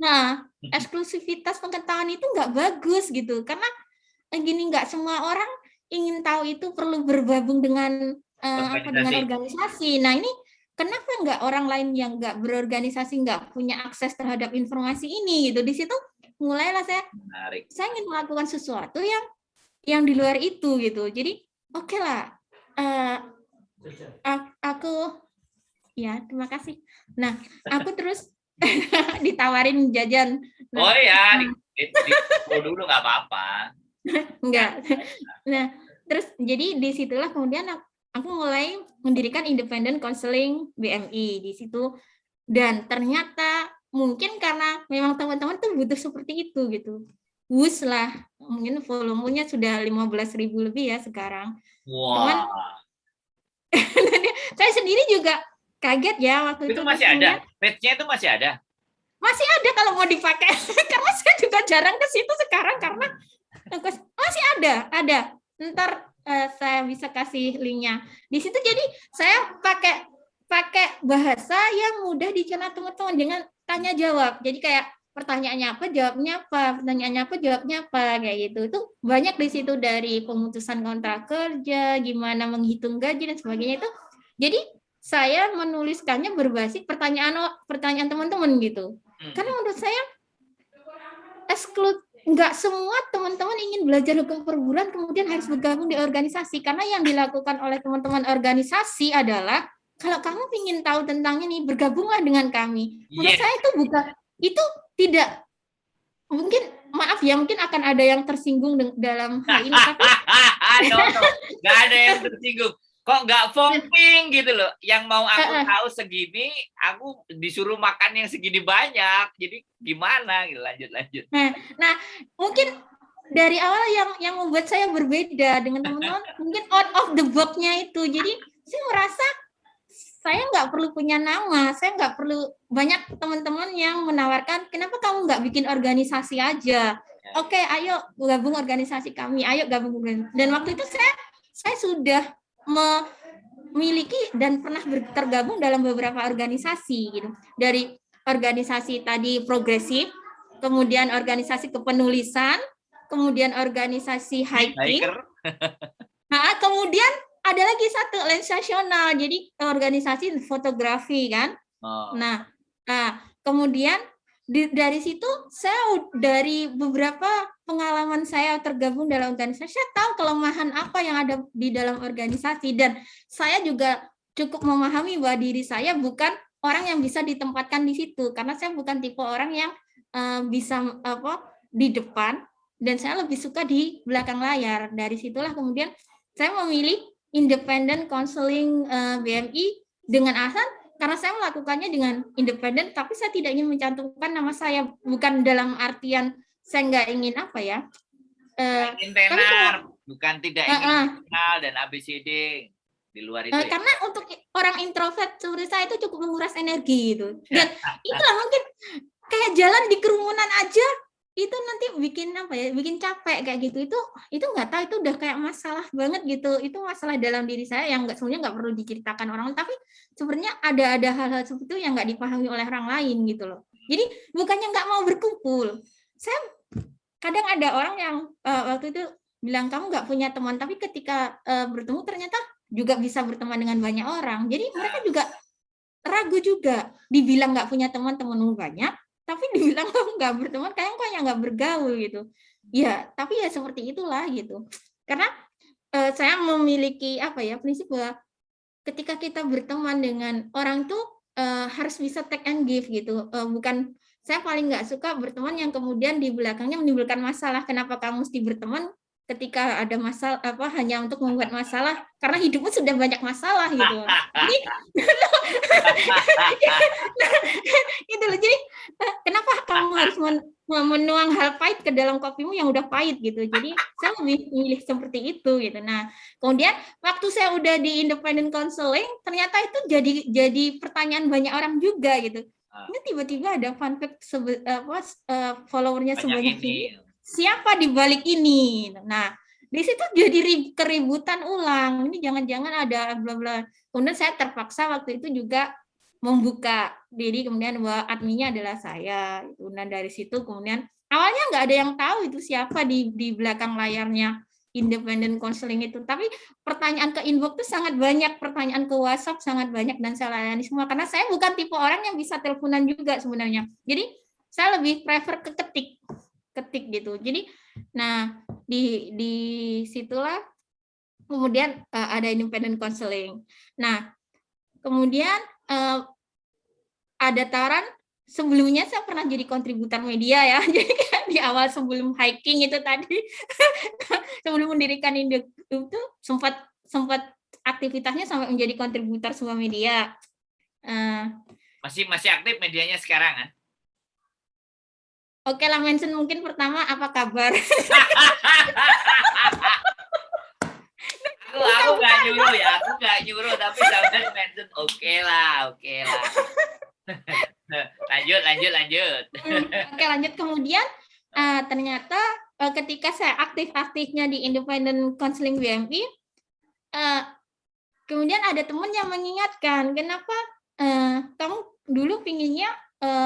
Nah, eksklusivitas pengetahuan itu nggak bagus gitu. Karena gini, nggak semua orang ingin tahu itu perlu bergabung dengan dengan organisasi. Nah ini kenapa nggak orang lain yang nggak berorganisasi nggak punya akses terhadap informasi ini gitu. Di situ mulailah saya ingin melakukan sesuatu yang di luar itu gitu. Jadi oke lah, aku ya terima kasih. Nah aku terus ditawarin jajan. Nah, dulu nggak apa-apa. Enggak. Nah terus jadi disitulah kemudian aku mulai mendirikan Independent Counseling BMI di situ, dan ternyata mungkin karena memang teman-teman tuh butuh seperti itu gitu. Wus lah, mungkin volumenya sudah 15.000 lebih ya sekarang. Cuman saya sendiri juga kaget ya waktu itu. Itu masih ada, page-nya itu masih ada? Masih ada kalau mau dipakai, karena saya juga jarang ke situ sekarang karena masih ada. Ntar saya bisa kasih linknya. Di situ jadi saya pakai bahasa yang mudah dicerna teman-teman dengan tanya jawab. Jadi kayak pertanyaannya apa, jawabnya apa, pertanyaannya apa, jawabnya apa, kayak gitu. Itu banyak di situ, dari pemutusan kontrak kerja, gimana menghitung gaji dan sebagainya itu. Jadi saya menuliskannya berbasis pertanyaan teman-teman gitu. Karena menurut saya nggak semua teman-teman ingin belajar hukum perburuan kemudian harus bergabung di organisasi, karena yang dilakukan oleh teman-teman organisasi adalah kalau kamu ingin tahu tentang ini bergabunglah dengan kami. Menurut saya itu tidak mungkin, maaf ya, mungkin akan ada yang tersinggung dalam hal ini, tapi nggak ada yang tersinggung. kok nggak vomping gitu loh. Yang mau aku tahu segini, aku disuruh makan yang segini banyak. Jadi gimana? Gitu, lanjut. Nah, mungkin dari awal yang membuat saya berbeda dengan teman-teman, mungkin out of the box-nya itu. Jadi saya merasa saya nggak perlu punya nama, saya nggak perlu, banyak teman-teman yang menawarkan, kenapa kamu nggak bikin organisasi aja? Oke, ayo gabung organisasi kami, ayo gabung. Dan waktu itu saya sudah memiliki dan pernah tergabung dalam beberapa organisasi gitu. Dari organisasi tadi progresif, kemudian organisasi kepenulisan, kemudian organisasi hiking, kemudian ada lagi satu lensasional, jadi organisasi fotografi kan. Nah, kemudian dari situ saya dari beberapa pengalaman saya tergabung dalam organisasi, saya tahu kelemahan apa yang ada di dalam organisasi, dan saya juga cukup memahami bahwa diri saya bukan orang yang bisa ditempatkan di situ, karena saya bukan tipe orang yang bisa di depan, dan saya lebih suka di belakang layar. Dari situlah kemudian saya memilih independent counseling BMI dengan alasan karena saya melakukannya dengan independen, tapi saya tidak ingin mencantumkan nama saya, bukan dalam artian saya nggak ingin apa ya. Ingin tenar, bukan tidak ingin kenal dan ABCD di luar itu. Karena untuk orang introvert seperti saya itu cukup menguras energi gitu. Dan itulah mungkin kayak jalan di kerumunan aja itu nanti bikin apa ya, bikin capek kayak gitu. Itu nggak tahu, itu udah kayak masalah banget gitu. Itu masalah dalam diri saya yang sebenarnya nggak perlu diceritakan orang, tapi sebenarnya ada hal-hal seperti itu yang nggak dipahami oleh orang lain gitu loh. Jadi bukannya nggak mau berkumpul, saya kadang ada orang yang waktu itu bilang kamu nggak punya teman, tapi ketika bertemu ternyata juga bisa berteman dengan banyak orang. Jadi mereka juga ragu juga, dibilang nggak punya teman-teman banyak, tapi dibilang kamu nggak berteman, kayak kok yang nggak bergaul gitu. Ya, tapi ya seperti itulah gitu. Karena saya memiliki apa ya, prinsip bahwa ketika kita berteman dengan orang tuh harus bisa take and give gitu. Bukan, saya paling nggak suka berteman yang kemudian di belakangnya menimbulkan masalah. Kenapa kamu mesti berteman ketika ada masalah, hanya untuk membuat masalah, karena hidupmu sudah banyak masalah gitu. Jadi gitu loh. Jadi kenapa kamu harus menuang hal pahit ke dalam kopimu yang udah pahit gitu. Jadi saya lebih memilih seperti itu gitu. Nah, kemudian waktu saya udah di independent counseling, ternyata itu jadi pertanyaan banyak orang juga gitu. Ini tiba-tiba ada fun fact followernya sebanyak ini. Siapa di balik ini? Nah, di situ jadi keributan ulang. Ini jangan-jangan ada bla bla. Kemudian saya terpaksa waktu itu juga membuka diri, kemudian bahwa adminnya adalah saya. Dan dari situ kemudian awalnya nggak ada yang tahu itu siapa di belakang layarnya independent counseling itu. Tapi pertanyaan ke inbox itu sangat banyak, pertanyaan ke WhatsApp sangat banyak, dan saya layani semua karena saya bukan tipe orang yang bisa teleponan juga sebenarnya. Jadi saya lebih prefer ketik gitu. Jadi nah di situlah kemudian ada independent counseling. Nah, kemudian ada tawaran, sebelumnya saya pernah jadi kontributor media ya. Jadi di awal sebelum hiking itu tadi sebelum mendirikan Induk itu sempat aktivitasnya sampai menjadi kontributor sebuah media. Masih aktif medianya sekarang kan? Oke lah, mention mungkin pertama apa kabar? Aku nggak nyuruh ya, tapi sampai mention oke lah. lanjut. Oke, lanjut. Kemudian ternyata ketika saya aktif-aktifnya di independent counseling BMI, kemudian ada teman yang mengingatkan, kenapa kamu dulu pinginnya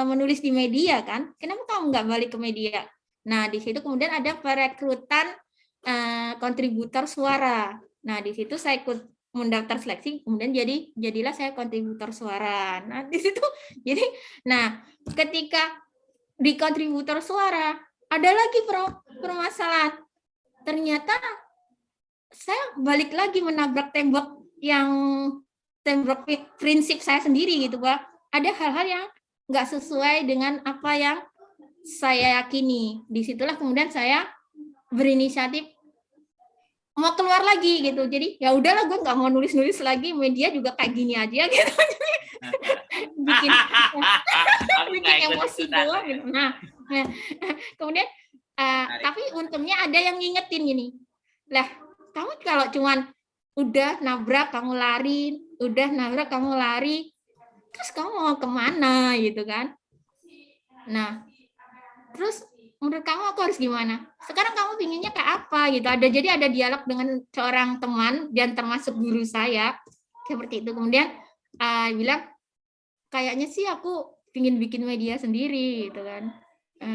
menulis di media kan? Kenapa kamu nggak balik ke media? Nah, di situ kemudian ada perekrutan kontributor suara. Nah, di situ saya ikut mendaftar seleksi, kemudian jadilah saya kontributor suara. Nah, di situ ketika di kontributor suara ada lagi permasalahan. Ternyata saya balik lagi menabrak tembok prinsip saya sendiri gitu, Pak. Ada hal-hal yang nggak sesuai dengan apa yang saya yakini. Disitulah kemudian saya berinisiatif mau keluar lagi gitu. Jadi ya udahlah, gue nggak mau nulis lagi, media juga kayak gini aja gitu. bikin Aku bikin nggak ikut emosi ikutan doang ya. gitu. Nah, kemudian Menarik. tapi untungnya ada yang ngingetin gini. Lah, kamu kalau cuman udah nabrak kamu lari, udah nabrak kamu lari, terus kamu mau kemana gitu kan? Nah, terus menurut kamu aku harus gimana? Sekarang kamu pinginnya kayak apa gitu? Jadi ada dialog dengan seorang teman dan termasuk guru saya seperti itu. Kemudian bilang kayaknya sih aku pingin bikin media sendiri gitu kan,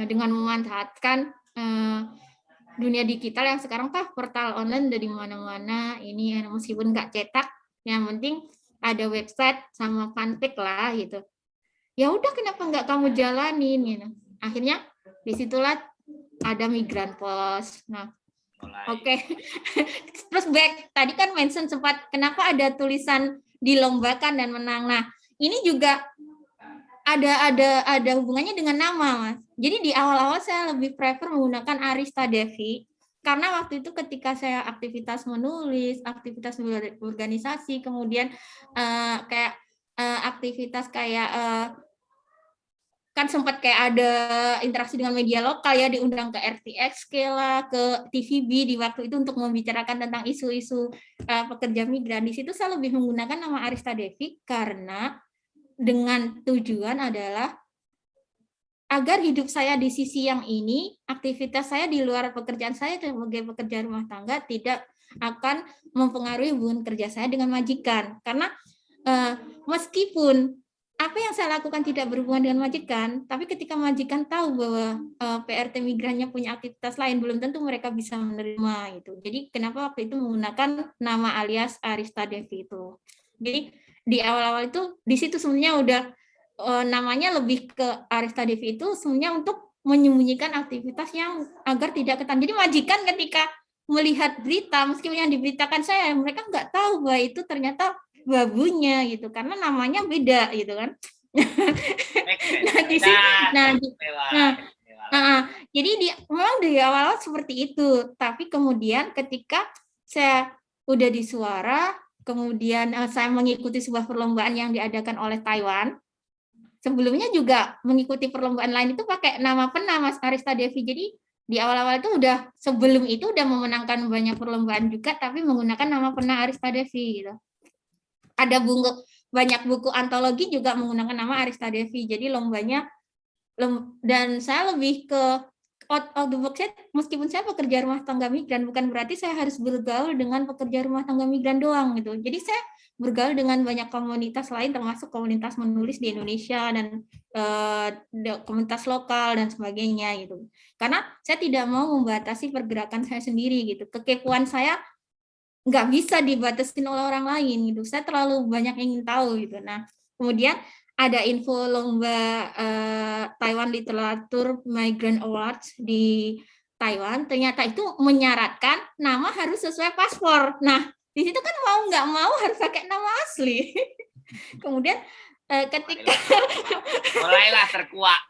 dengan memanfaatkan dunia digital yang sekarang portal online dari mana-mana ini, meskipun nggak cetak, yang penting ada website sama fanpage lah gitu. Ya udah, kenapa nggak kamu jalanin gitu. Akhirnya disitulah ada Migran Post. Nah, oke. Terus back tadi kan mention sempat kenapa ada tulisan dilombakan dan menang. Nah, ini juga ada hubungannya dengan nama, Mas. Jadi di awal-awal saya lebih prefer menggunakan Arista Devi karena waktu itu ketika saya aktivitas menulis, aktivitas organisasi, kemudian kayak aktivitas kayak kan sempat kayak ada interaksi dengan media lokal ya, diundang ke RTXK lah, ke TVB di waktu itu untuk membicarakan tentang isu-isu pekerja migran. Di situ saya lebih menggunakan nama Arista Devi karena dengan tujuan adalah agar hidup saya di sisi yang ini, aktivitas saya di luar pekerjaan saya sebagai pekerja rumah tangga tidak akan mempengaruhi hubungan kerja saya dengan majikan. Karena meskipun apa yang saya lakukan tidak berhubungan dengan majikan, tapi ketika majikan tahu bahwa PRT migrannya punya aktivitas lain, belum tentu mereka bisa menerima itu. Jadi kenapa waktu itu menggunakan nama alias Arista Devi itu. Jadi di awal-awal itu di situ sebenarnya udah namanya lebih ke Arista Devi itu sebenarnya untuk menyembunyikan aktivitas yang agar tidak ketan. Jadi majikan ketika melihat berita, meskipun yang diberitakan saya, mereka nggak tahu bahwa itu ternyata babunya gitu, karena namanya beda gitu kan. nah, di sini, nah, nah, jadi memang di awal seperti itu, tapi kemudian ketika saya udah di Suara, kemudian saya mengikuti sebuah perlombaan yang diadakan oleh Taiwan. Sebelumnya juga mengikuti perlombaan lain itu pakai nama pena Mas Arista Devi. Jadi di awal-awal itu sebelum itu udah memenangkan banyak perlombaan juga, tapi menggunakan nama pena Arista Devi gitu. Ada banyak buku antologi juga menggunakan nama Arista Devi. Jadi lombanya dan saya lebih ke out of the box. Meskipun saya pekerja rumah tangga migran, bukan berarti saya harus bergaul dengan pekerja rumah tangga migran doang gitu. Jadi saya bergaul dengan banyak komunitas lain, termasuk komunitas menulis di Indonesia dan komunitas lokal dan sebagainya gitu. Karena saya tidak mau membatasi pergerakan saya sendiri gitu. Kekepuan saya nggak bisa dibatasin oleh orang lain gitu. Saya terlalu banyak ingin tahu gitu. Nah, kemudian ada info lomba Taiwan Literature Migrant Awards di Taiwan. Ternyata itu menyaratkan nama harus sesuai paspor. Nah, di situ kan mau nggak mau harus pakai nama asli. Kemudian ketika mulailah terkuak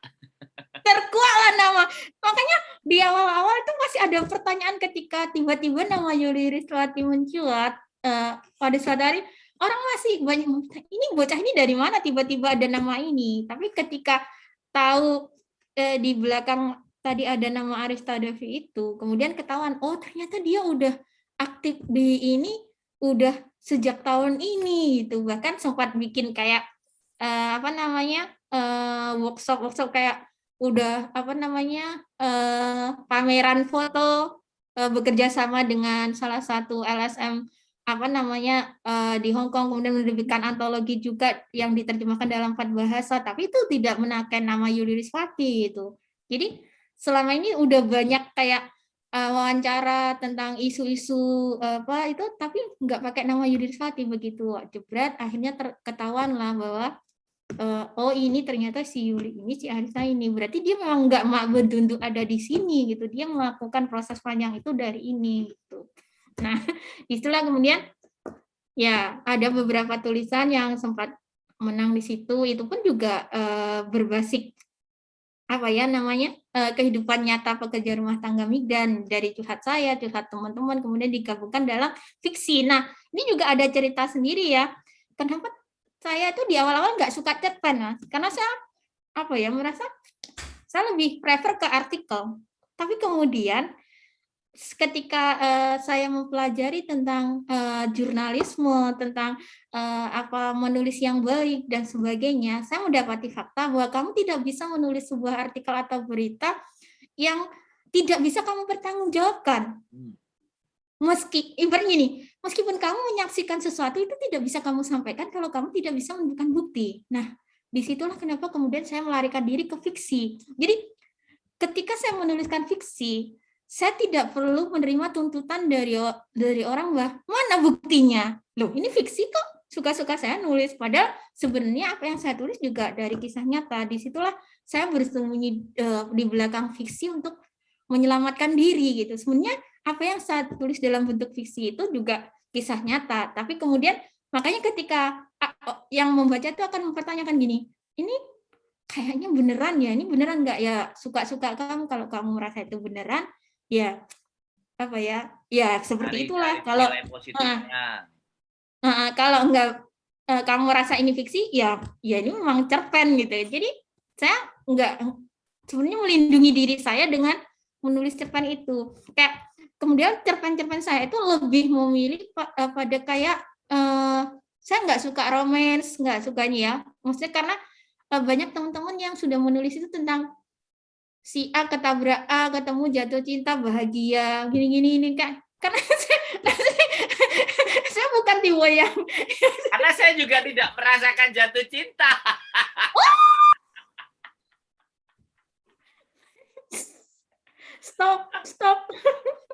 lah nama. Makanya di awal-awal itu masih ada pertanyaan ketika tiba-tiba nama Yuli Rizwati mencuat pada suatu hari, orang masih banyak ini bocah ini dari mana tiba-tiba ada nama ini. Tapi ketika tahu di belakang tadi ada nama Arista Devi itu, kemudian ketahuan, oh ternyata dia udah aktif di ini udah sejak tahun ini gitu. Bahkan sempat bikin kayak apa namanya workshop kayak udah apa namanya pameran foto bekerja sama dengan salah satu LSM apa namanya di Hong Kong, kemudian menerbitkan antologi juga yang diterjemahkan dalam 4 bahasa, tapi itu tidak menaikkan nama Yuli Rizwati itu. Jadi selama ini udah banyak kayak wawancara tentang isu-isu apa itu, tapi nggak pakai nama Yuli Rizwati begitu. Jebret akhirnya ketahuan lah bahwa oh ini ternyata si Yuli ini si Arista ini, berarti dia memang nggak berdunduk ada di sini gitu, dia melakukan proses panjang itu dari ini gitu. Nah itulah kemudian ya ada beberapa tulisan yang sempat menang di situ, itu pun juga berbasis apa ya namanya kehidupan nyata pekerja rumah tangga migran dari curhat saya, curhat teman-teman, kemudian digabungkan dalam fiksi. Nah, ini juga ada cerita sendiri ya. Kenapa saya tuh di awal-awal nggak suka cerpen, Mas? Karena saya apa ya merasa saya lebih prefer ke artikel. Tapi kemudian ketika saya mempelajari tentang jurnalisme, tentang apa menulis yang baik dan sebagainya, saya mendapati fakta bahwa kamu tidak bisa menulis sebuah artikel atau berita yang tidak bisa kamu pertanggungjawabkan. Ibaratnya nih, meskipun kamu menyaksikan sesuatu itu tidak bisa kamu sampaikan kalau kamu tidak bisa menunjukkan bukti. Nah, disitulah kenapa kemudian saya melarikan diri ke fiksi. Jadi ketika saya menuliskan fiksi, saya tidak perlu menerima tuntutan dari orang bahwa mana buktinya. Loh, ini fiksi kok. Suka-suka saya nulis. Padahal sebenarnya apa yang saya tulis juga dari kisah nyata. Disitulah saya bersembunyi di belakang fiksi untuk menyelamatkan diri gitu. Sebenarnya apa yang saya tulis dalam bentuk fiksi itu juga kisah nyata. Tapi kemudian makanya ketika yang membaca itu akan mempertanyakan gini, ini kayaknya beneran ya, ini beneran nggak ya, suka-suka kamu, kalau kamu merasa itu beneran, ya apa ya, ya seperti itulah. Kalau kalau enggak kamu merasa ini fiksi, ya ini memang cerpen gitu. Jadi saya enggak sebenarnya melindungi diri saya dengan menulis cerpen itu. Kayak kemudian cerpen-cerpen saya itu lebih memilih pada kayak saya nggak suka romance, nggak sukanya ya. Maksudnya karena banyak teman-teman yang sudah menulis itu tentang si A ketabrak A, ketemu jatuh cinta bahagia, gini-gini ini kan. Karena saya bukan tipe yang karena saya juga tidak merasakan jatuh cinta. Stop.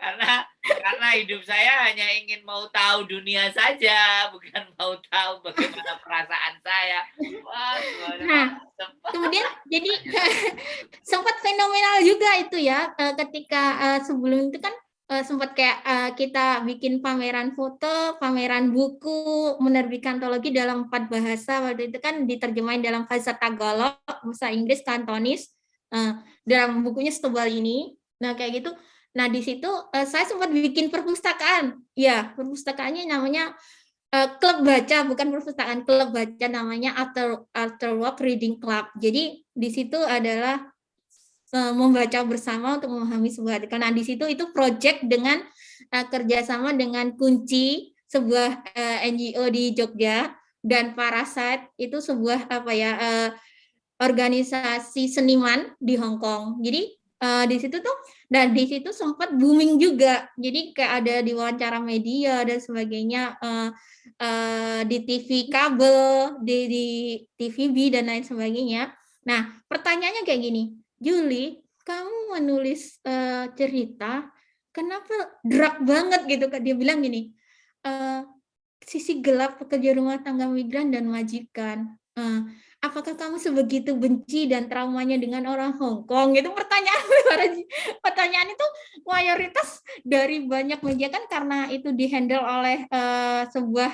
Karena hidup saya hanya ingin mau tahu dunia saja, bukan mau tahu bagaimana perasaan saya. Wah, nah, kemudian jadi sempat fenomenal juga itu ya, ketika sebelum itu kan sempat kayak kita bikin pameran foto, pameran buku, menerbitkan antologi dalam 4 bahasa. Waktu itu kan diterjemahin dalam bahasa Tagalog, bahasa Inggris, Kantonis, dalam bukunya setebal ini. Nah, kayak gitu. Nah, di situ saya sempat bikin perpustakaan. Ya, perpustakaannya namanya klub baca, bukan perpustakaan, klub baca namanya After Work Reading Club. Jadi di situ adalah membaca bersama untuk memahami sebuah artikel. Nah, di situ itu project dengan kerjasama dengan Kunci, sebuah NGO di Jogja, dan Parasite itu sebuah apa ya organisasi seniman di Hong Kong. Jadi di situ tuh, dan di situ sempat booming juga. Jadi kayak ada di wawancara media dan sebagainya, di TV kabel, di TVB dan lain sebagainya. Nah, pertanyaannya kayak gini, Julie, kamu menulis cerita, kenapa dark banget gitu? Dia bilang gini, sisi gelap pekerja rumah tangga migran dan majikan. Apakah kamu sebegitu benci dan traumanya dengan orang Hong Kong? Itu pertanyaan itu mayoritas dari banyak media kan, karena itu dihandle oleh sebuah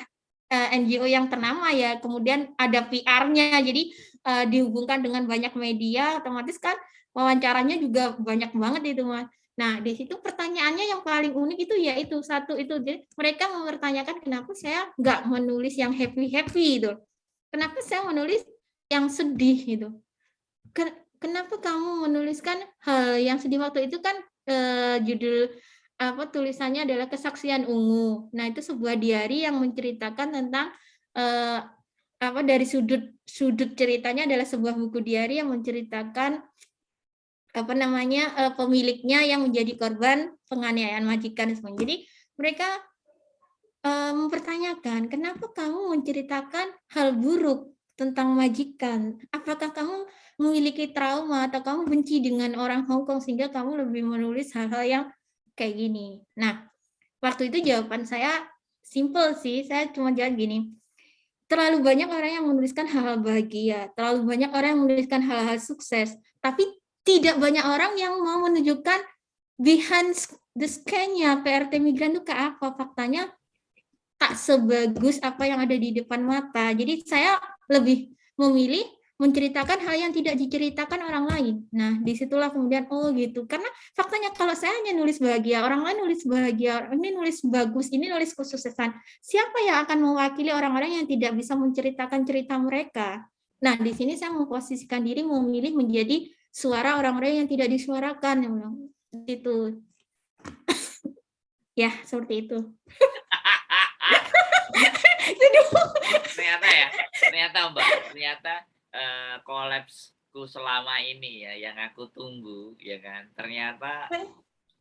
NGO yang ternama ya. Kemudian ada PR-nya, jadi dihubungkan dengan banyak media, otomatis kan wawancaranya juga banyak banget itu, Mas. Nah, di situ pertanyaannya yang paling unik itu ya itu satu itu. Jadi mereka mempertanyakan kenapa saya nggak menulis yang happy-happy itu. Kenapa saya menulis yang sedih gitu. Kenapa kamu menuliskan hal yang sedih? Waktu itu kan judul tulisannya adalah Kesaksian Ungu. Nah, itu sebuah diari yang menceritakan tentang dari sudut ceritanya adalah sebuah buku diari yang menceritakan pemiliknya yang menjadi korban penganiayaan majikan. Jadi mereka mempertanyakan, kenapa kamu menceritakan hal buruk tentang majikan? Apakah kamu memiliki trauma atau kamu benci dengan orang Hong Kong sehingga kamu lebih menulis hal-hal yang kayak gini? Nah, waktu itu jawaban saya simple sih, saya cuma jawab gini, terlalu banyak orang yang menuliskan hal-hal bahagia, terlalu banyak orang yang menuliskan hal-hal sukses, tapi tidak banyak orang yang mau menunjukkan behind the scan-nya PRT migran itu kayak apa. Faktanya tak sebagus apa yang ada di depan mata. Jadi saya lebih memilih menceritakan hal yang tidak diceritakan orang lain. Nah, disitulah kemudian oh gitu. Karena faktanya kalau saya hanya nulis bahagia, orang lain nulis bahagia, orang ini nulis bagus, ini nulis kesuksesan. Siapa yang akan mewakili orang-orang yang tidak bisa menceritakan cerita mereka? Nah, di sini saya memposisikan diri memilih menjadi suara orang-orang yang tidak disuarakan. Itu. Ya, seperti itu. ternyata Mbak, kolapsku selama ini ya yang aku tunggu ya kan, ternyata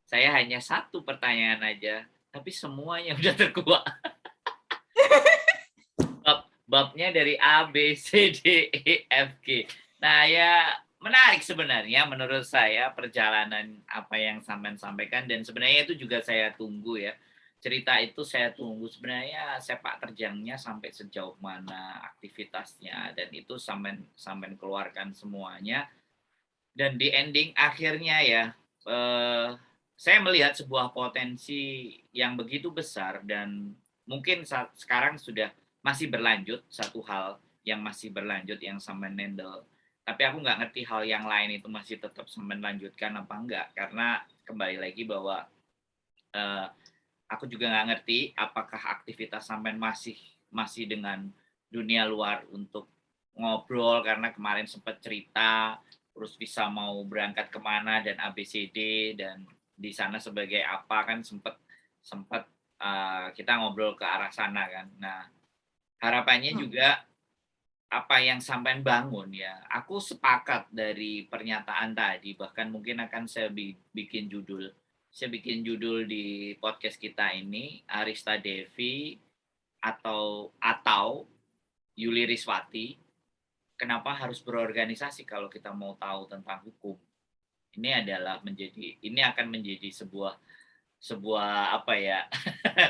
saya hanya satu pertanyaan aja tapi semuanya udah terkuak. Babnya dari A, B, C, D, E, F, G. Nah ya menarik sebenarnya menurut saya perjalanan apa yang sampean sampaikan, dan sebenarnya itu juga saya tunggu ya. Cerita itu saya tunggu sebenarnya sepak terjangnya sampai sejauh mana aktivitasnya, dan itu sampean keluarkan semuanya. Dan di ending akhirnya ya saya melihat sebuah potensi yang begitu besar, dan mungkin sekarang sudah masih berlanjut, satu hal yang masih berlanjut yang sampean handle. Tapi aku nggak ngerti hal yang lain itu masih tetap sampean lanjutkan apa enggak, karena kembali lagi bahwa aku juga nggak ngerti apakah aktivitas sampean masih dengan dunia luar untuk ngobrol, karena kemarin sempat cerita terus bisa mau berangkat kemana dan ABCD, dan di sana sebagai apa kan sempat kita ngobrol ke arah sana kan. Nah harapannya juga apa yang sampean bangun ya, aku sepakat dari pernyataan tadi, bahkan mungkin akan saya bikin judul di podcast kita ini, Arista Devi atau Yuli Riswati, kenapa harus berorganisasi kalau kita mau tahu tentang hukum. Ini akan menjadi sebuah apa ya,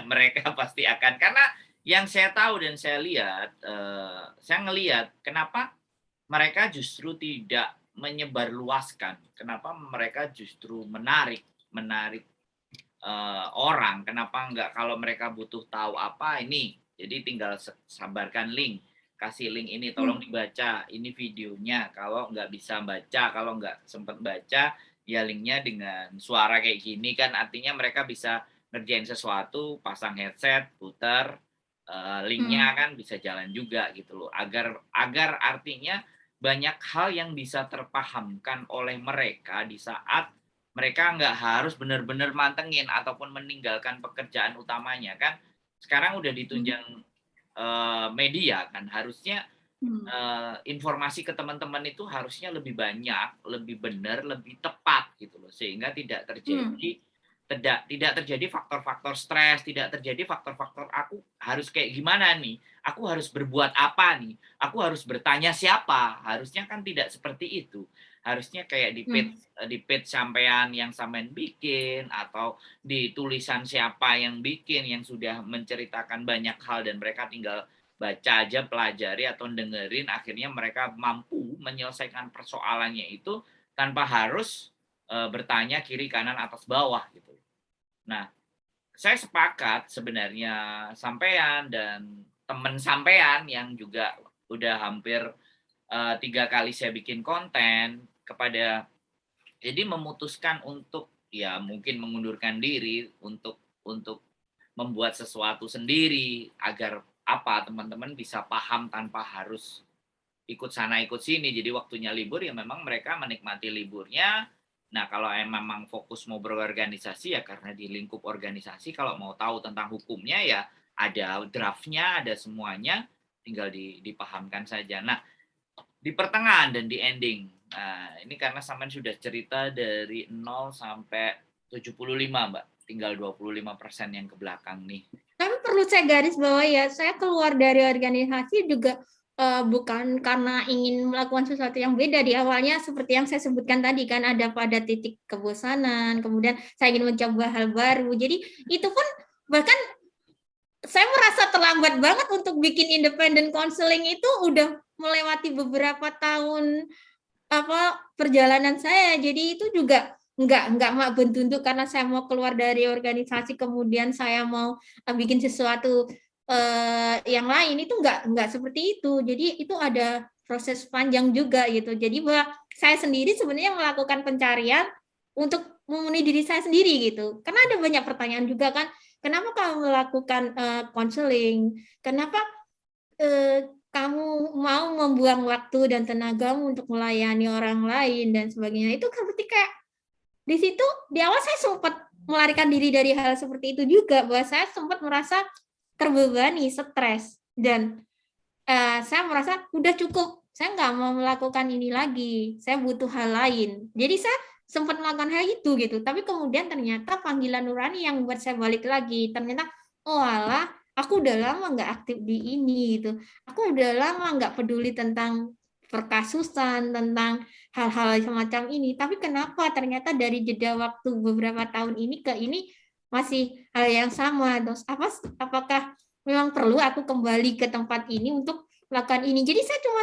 mereka pasti akan, karena yang saya tahu dan saya lihat, saya ngelihat kenapa mereka justru tidak menyebarluaskan, kenapa mereka justru menarik orang, kenapa enggak, kalau mereka butuh tahu apa ini, jadi tinggal sabarkan link, kasih link ini, tolong dibaca, ini videonya, kalau nggak bisa baca, kalau nggak sempat baca, ya linknya dengan suara kayak gini kan, artinya mereka bisa ngerjain sesuatu, pasang headset, putar, linknya kan bisa jalan juga gitu loh, agar artinya banyak hal yang bisa terpahamkan oleh mereka di saat mereka nggak harus benar-benar mantengin ataupun meninggalkan pekerjaan utamanya kan. Sekarang udah ditunjang media kan, harusnya informasi ke teman-teman itu harusnya lebih banyak, lebih benar, lebih tepat gitu loh, sehingga tidak terjadi faktor-faktor stres, tidak terjadi faktor-faktor aku harus kayak gimana nih, aku harus berbuat apa nih, aku harus bertanya siapa, harusnya kan tidak seperti itu. Harusnya kayak di page sampean yang sampean bikin, atau di tulisan siapa yang bikin, yang sudah menceritakan banyak hal dan mereka tinggal baca aja, pelajari atau dengerin, akhirnya mereka mampu menyelesaikan persoalannya itu tanpa harus bertanya kiri kanan atas bawah gitu. Nah, saya sepakat sebenarnya sampean dan teman sampean yang juga udah hampir 3 kali saya bikin konten kepada, jadi memutuskan untuk ya mungkin mengundurkan diri untuk membuat sesuatu sendiri, agar apa, teman-teman bisa paham tanpa harus ikut sana ikut sini. Jadi waktunya libur ya memang mereka menikmati liburnya. Nah kalau memang fokus mau berorganisasi ya karena di lingkup organisasi, kalau mau tahu tentang hukumnya ya ada draftnya, ada semuanya, tinggal dipahamkan saja. Nah di pertengahan dan di ending, nah ini karena sampean sudah cerita dari 0 sampai 75 Mbak, tinggal 25% yang ke belakang nih. Tapi perlu saya garis bawahi ya, saya keluar dari organisasi juga bukan karena ingin melakukan sesuatu yang beda. Di awalnya seperti yang saya sebutkan tadi kan, ada pada titik kebosanan, kemudian saya ingin mencoba hal baru. Jadi itu pun bahkan saya merasa terlambat banget untuk bikin independent counseling, itu udah melewati beberapa tahun perjalanan saya. Jadi itu juga nggak mak bentuk karena saya mau keluar dari organisasi kemudian saya mau bikin sesuatu yang lain, itu nggak seperti itu. Jadi itu ada proses panjang juga gitu. Jadi bahwa saya sendiri sebenarnya melakukan pencarian untuk memenuhi diri saya sendiri gitu. Karena ada banyak pertanyaan juga kan, kenapa kamu melakukan counseling? Kenapa kamu mau membuang waktu dan tenagamu untuk melayani orang lain dan sebagainya? Itu kan berarti kayak di situ di awal saya sempat melarikan diri dari hal seperti itu juga, bahwa saya sempat merasa terbebani, stres, dan saya merasa udah cukup, saya nggak mau melakukan ini lagi, saya butuh hal lain. Jadi saya sempat melakukan hal itu gitu, tapi kemudian ternyata panggilan nurani yang membuat saya balik lagi. Ternyata, oh alah, aku udah lama nggak aktif di ini gitu, aku udah lama nggak peduli tentang perkasusan, tentang hal-hal semacam ini. Tapi kenapa ternyata dari jeda waktu beberapa tahun ini ke ini masih hal yang sama? Terus apakah memang perlu aku kembali ke tempat ini untuk melakukan ini? Jadi saya cuma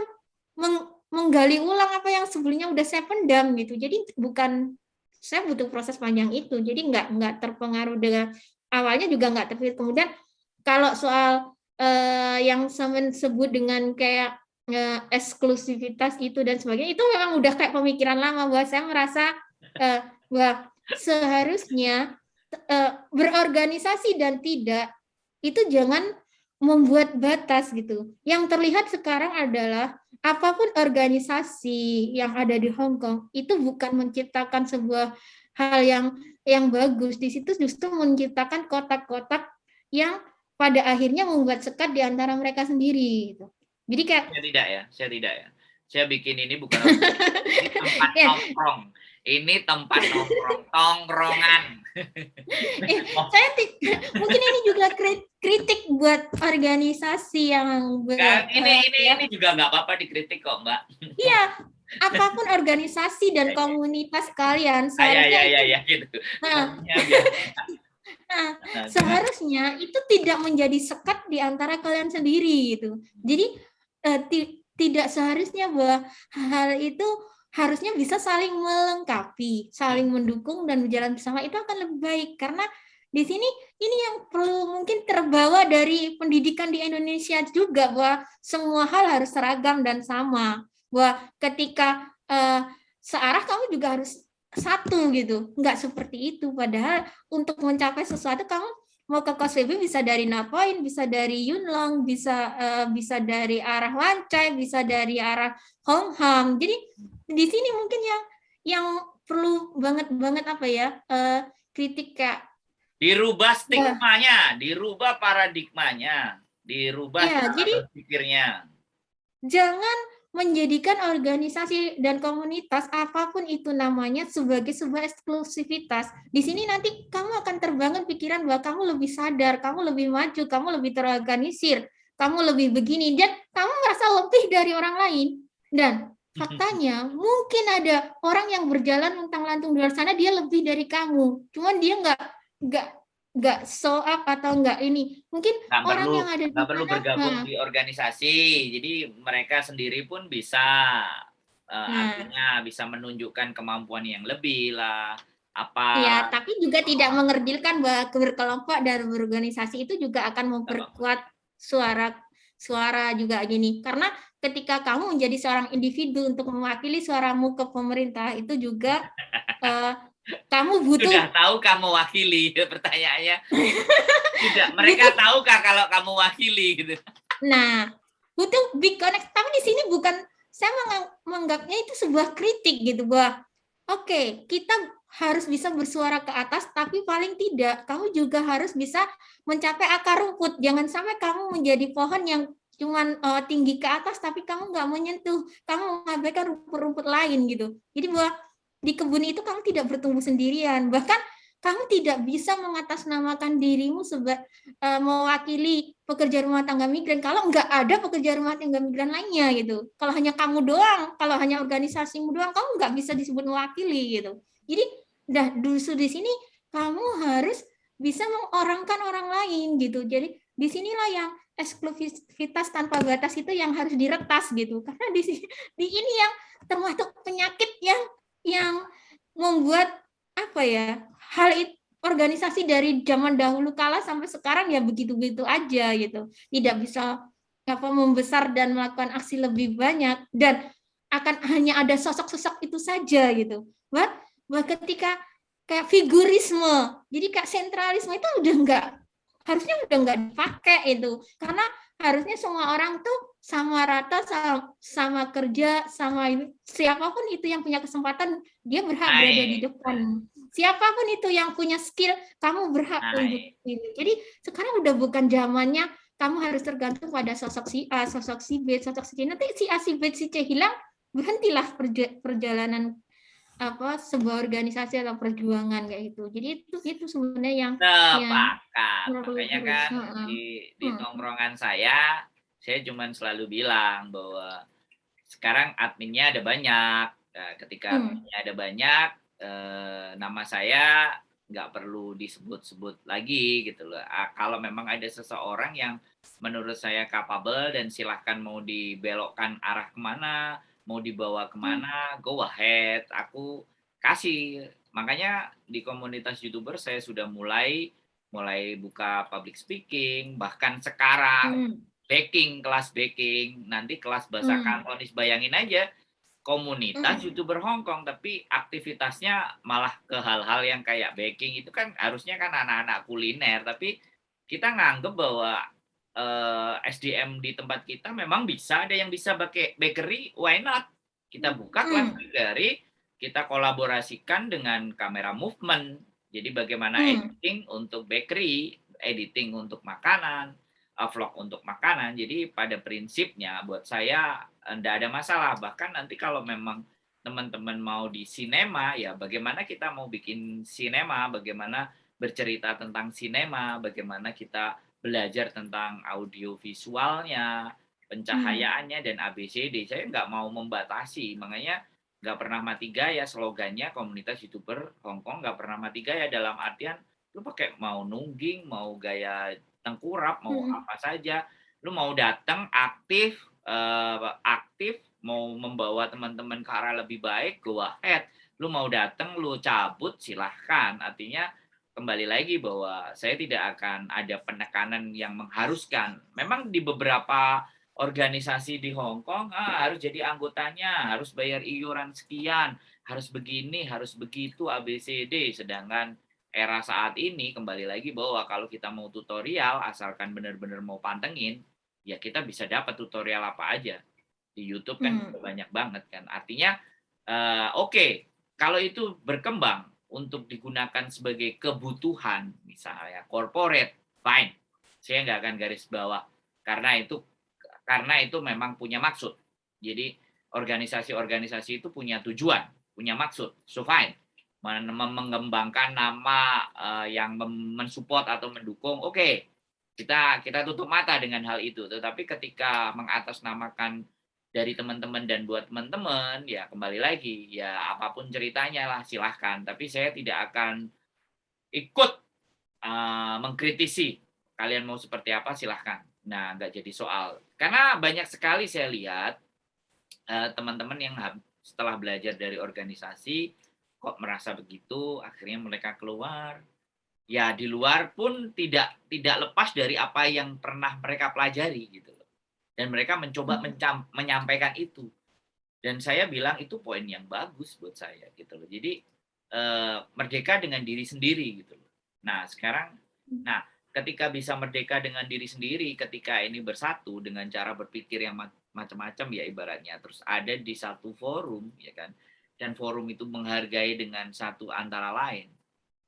menggali ulang apa yang sebelumnya udah saya pendam gitu. Jadi bukan, saya butuh proses panjang itu. Jadi nggak terpengaruh dengan awalnya, juga nggak terpikir. Kemudian kalau soal yang saya sebut dengan kayak eksklusivitas itu dan sebagainya, itu memang udah kayak pemikiran lama, bahwa saya merasa bahwa seharusnya berorganisasi dan tidak itu jangan membuat batas gitu. Yang terlihat sekarang adalah apapun organisasi yang ada di Hong Kong itu bukan menciptakan sebuah hal yang bagus. Di situ justru menciptakan kotak-kotak yang pada akhirnya membuat sekat di antara mereka sendiri gitu. Jadi kayak saya tidak ya. Saya bikin ini bukan ini tempat nongkrong. Ini tempat nongkrong, tongkrongan. Saya mungkin ini juga kritik buat organisasi yang ini juga nggak apa-apa dikritik kok, Mbak. Iya, apapun organisasi dan komunitas kalian seharusnya gitu. Seharusnya itu tidak menjadi sekat di antara kalian sendiri gitu. Jadi tidak seharusnya bahwa hal itu harusnya bisa saling melengkapi, saling mendukung dan berjalan bersama, itu akan lebih baik. Karena di sini ini yang perlu mungkin terbawa dari pendidikan di Indonesia juga, bahwa semua hal harus seragam dan sama. Bahwa ketika searah kamu juga harus satu gitu, nggak seperti itu. Padahal untuk mencapai sesuatu kamu mau ke KOSWB bisa dari Napoin, bisa dari Yunlong, bisa dari arah Wancai, bisa dari arah Hongham. Jadi di sini mungkin yang perlu banget apa ya, kritik kayak dirubah stigmanya, dirubah paradigmanya, dirubah cara berpikirnya. Jangan menjadikan organisasi dan komunitas apapun itu namanya sebagai sebuah eksklusivitas. Di sini nanti kamu akan terbangun pikiran bahwa kamu lebih sadar, kamu lebih maju, kamu lebih terorganisir, kamu lebih begini, dan kamu merasa lebih dari orang lain. Dan faktanya mungkin ada orang yang berjalan luntang-lantung di luar sana, dia lebih dari kamu, cuman dia nggak show up atau nggak ini. Mungkin orang yang ada di nggak perlu bergabung di organisasi, jadi mereka sendiri pun bisa artinya bisa menunjukkan kemampuan yang lebih lah. Ya, tapi juga tidak mengerjilkan bahwa berkelompok dan berorganisasi itu juga akan memperkuat suara juga gini. Karena ketika kamu menjadi seorang individu untuk mewakili suaramu ke pemerintah, itu juga kamu butuh. Sudah tahu kamu wakili, pertanyaannya. Tidak, mereka tahukah kalau kamu wakili gitu. Nah, butuh big connect. Tapi di sini bukan, saya menganggapnya itu sebuah kritik gitu, bahwa oke, kita harus bisa bersuara ke atas, tapi paling tidak kamu juga harus bisa mencapai akar rumput. Jangan sampai kamu menjadi pohon yang cuman tinggi ke atas, tapi kamu nggak menyentuh, kamu mengabaikan rumput-rumput lain gitu. Jadi bahwa di kebun itu kamu tidak bertumbuh sendirian, bahkan kamu tidak bisa mengatasnamakan dirimu sebagai mewakili pekerja rumah tangga migran kalau nggak ada pekerja rumah tangga migran lainnya gitu. Kalau hanya kamu doang, kalau hanya organisasimu doang, kamu nggak bisa disebut mewakili gitu. Jadi justru di sini kamu harus bisa mengorangkan orang lain gitu. Jadi di sinilah yang eksklusivitas tanpa batas itu yang harus diretas gitu. Karena di ini yang termasuk penyakit yang membuat apa ya, hal itu, organisasi dari zaman dahulu kala sampai sekarang ya begitu-begitu aja gitu. Tidak bisa membesar dan melakukan aksi lebih banyak, dan akan hanya ada sosok-sosok itu saja gitu. Buat ketika kayak figurisme, jadi kayak sentralisme itu harusnya udah nggak dipakai itu, karena harusnya semua orang tuh sama rata, sama kerja, sama ini. Siapapun itu yang punya kesempatan, dia berhak berada di depan. Siapapun itu yang punya skill, kamu berhak untuk ini. Jadi sekarang udah bukan zamannya kamu harus tergantung pada sosok si A, sosok si B, sosok si C. Nanti si A, si B, si C hilang, berhentilah perjalanan sebuah organisasi atau perjuangan kayak gitu. Jadi itu sebenarnya yang Sepakat. perlu Makanya terus. kan di tongkrongan saya cuman selalu bilang bahwa sekarang adminnya ada banyak. Nah, ketika adminnya ada banyak, nama saya nggak perlu disebut-sebut lagi gitu loh. Kalau memang ada seseorang yang menurut saya capable dan silahkan mau dibelokkan arah kemana, mau dibawa kemana, go ahead, aku kasih. Makanya di komunitas YouTuber saya sudah mulai buka public speaking, bahkan sekarang kelas baking, nanti kelas bahasa Kantonis. Bayangin aja, komunitas YouTuber Hong Kong, tapi aktivitasnya malah ke hal-hal yang kayak baking. Itu kan harusnya kan anak-anak kuliner, tapi kita nganggep bahwa SDM di tempat kita memang bisa, ada yang bisa pakai bakery, why not? Kita buka kelas bakery, kita kolaborasikan dengan kamera movement. Jadi bagaimana editing untuk bakery, editing untuk makanan, vlog untuk makanan. Jadi pada prinsipnya buat saya tidak ada masalah. Bahkan nanti kalau memang teman-teman mau di sinema, ya bagaimana kita mau bikin sinema, bagaimana bercerita tentang sinema, bagaimana kita belajar tentang audio visualnya, pencahayaannya, dan ABCD. Saya nggak mau membatasi, makanya nggak pernah mati gaya slogannya komunitas YouTuber Hong Kong, nggak pernah mati gaya dalam artian lu pakai mau nungging, mau gaya tengkurap, mau apa saja, lu mau datang aktif, mau membawa teman-teman ke arah lebih baik, go ahead. Lu mau datang, lu cabut, silahkan. Artinya kembali lagi bahwa saya tidak akan ada penekanan yang mengharuskan. Memang di beberapa organisasi di Hong Kong harus jadi anggotanya, harus bayar iuran sekian, harus begini, harus begitu, ABCD. Sedangkan era saat ini kembali lagi bahwa kalau kita mau tutorial, asalkan benar-benar mau pantengin, ya kita bisa dapat tutorial apa aja. Di YouTube kan banyak banget kan. Artinya oke, kalau itu berkembang untuk digunakan sebagai kebutuhan, misalnya corporate, fine. Saya nggak akan garis bawah. Karena itu memang punya maksud. Jadi organisasi-organisasi itu punya tujuan, punya maksud. So fine. Mengembangkan nama yang mensupport atau mendukung, oke. Kita tutup mata dengan hal itu. Tetapi ketika mengatasnamakan dari teman-teman dan buat teman-teman, ya kembali lagi, ya apapun ceritanya lah silahkan. Tapi saya tidak akan ikut mengkritisi. Kalian mau seperti apa silahkan. Nah, nggak jadi soal. Karena banyak sekali saya lihat teman-teman yang setelah belajar dari organisasi, kok merasa begitu, akhirnya mereka keluar. Ya di luar pun tidak lepas dari apa yang pernah mereka pelajari gitu. Dan mereka mencoba menyampaikan itu. Dan saya bilang itu poin yang bagus buat saya gitu loh. Jadi merdeka dengan diri sendiri gitu loh. Nah, sekarang ketika bisa merdeka dengan diri sendiri, ketika ini bersatu dengan cara berpikir yang macam-macam ya ibaratnya, terus ada di satu forum ya kan. Dan forum itu menghargai dengan satu antara lain.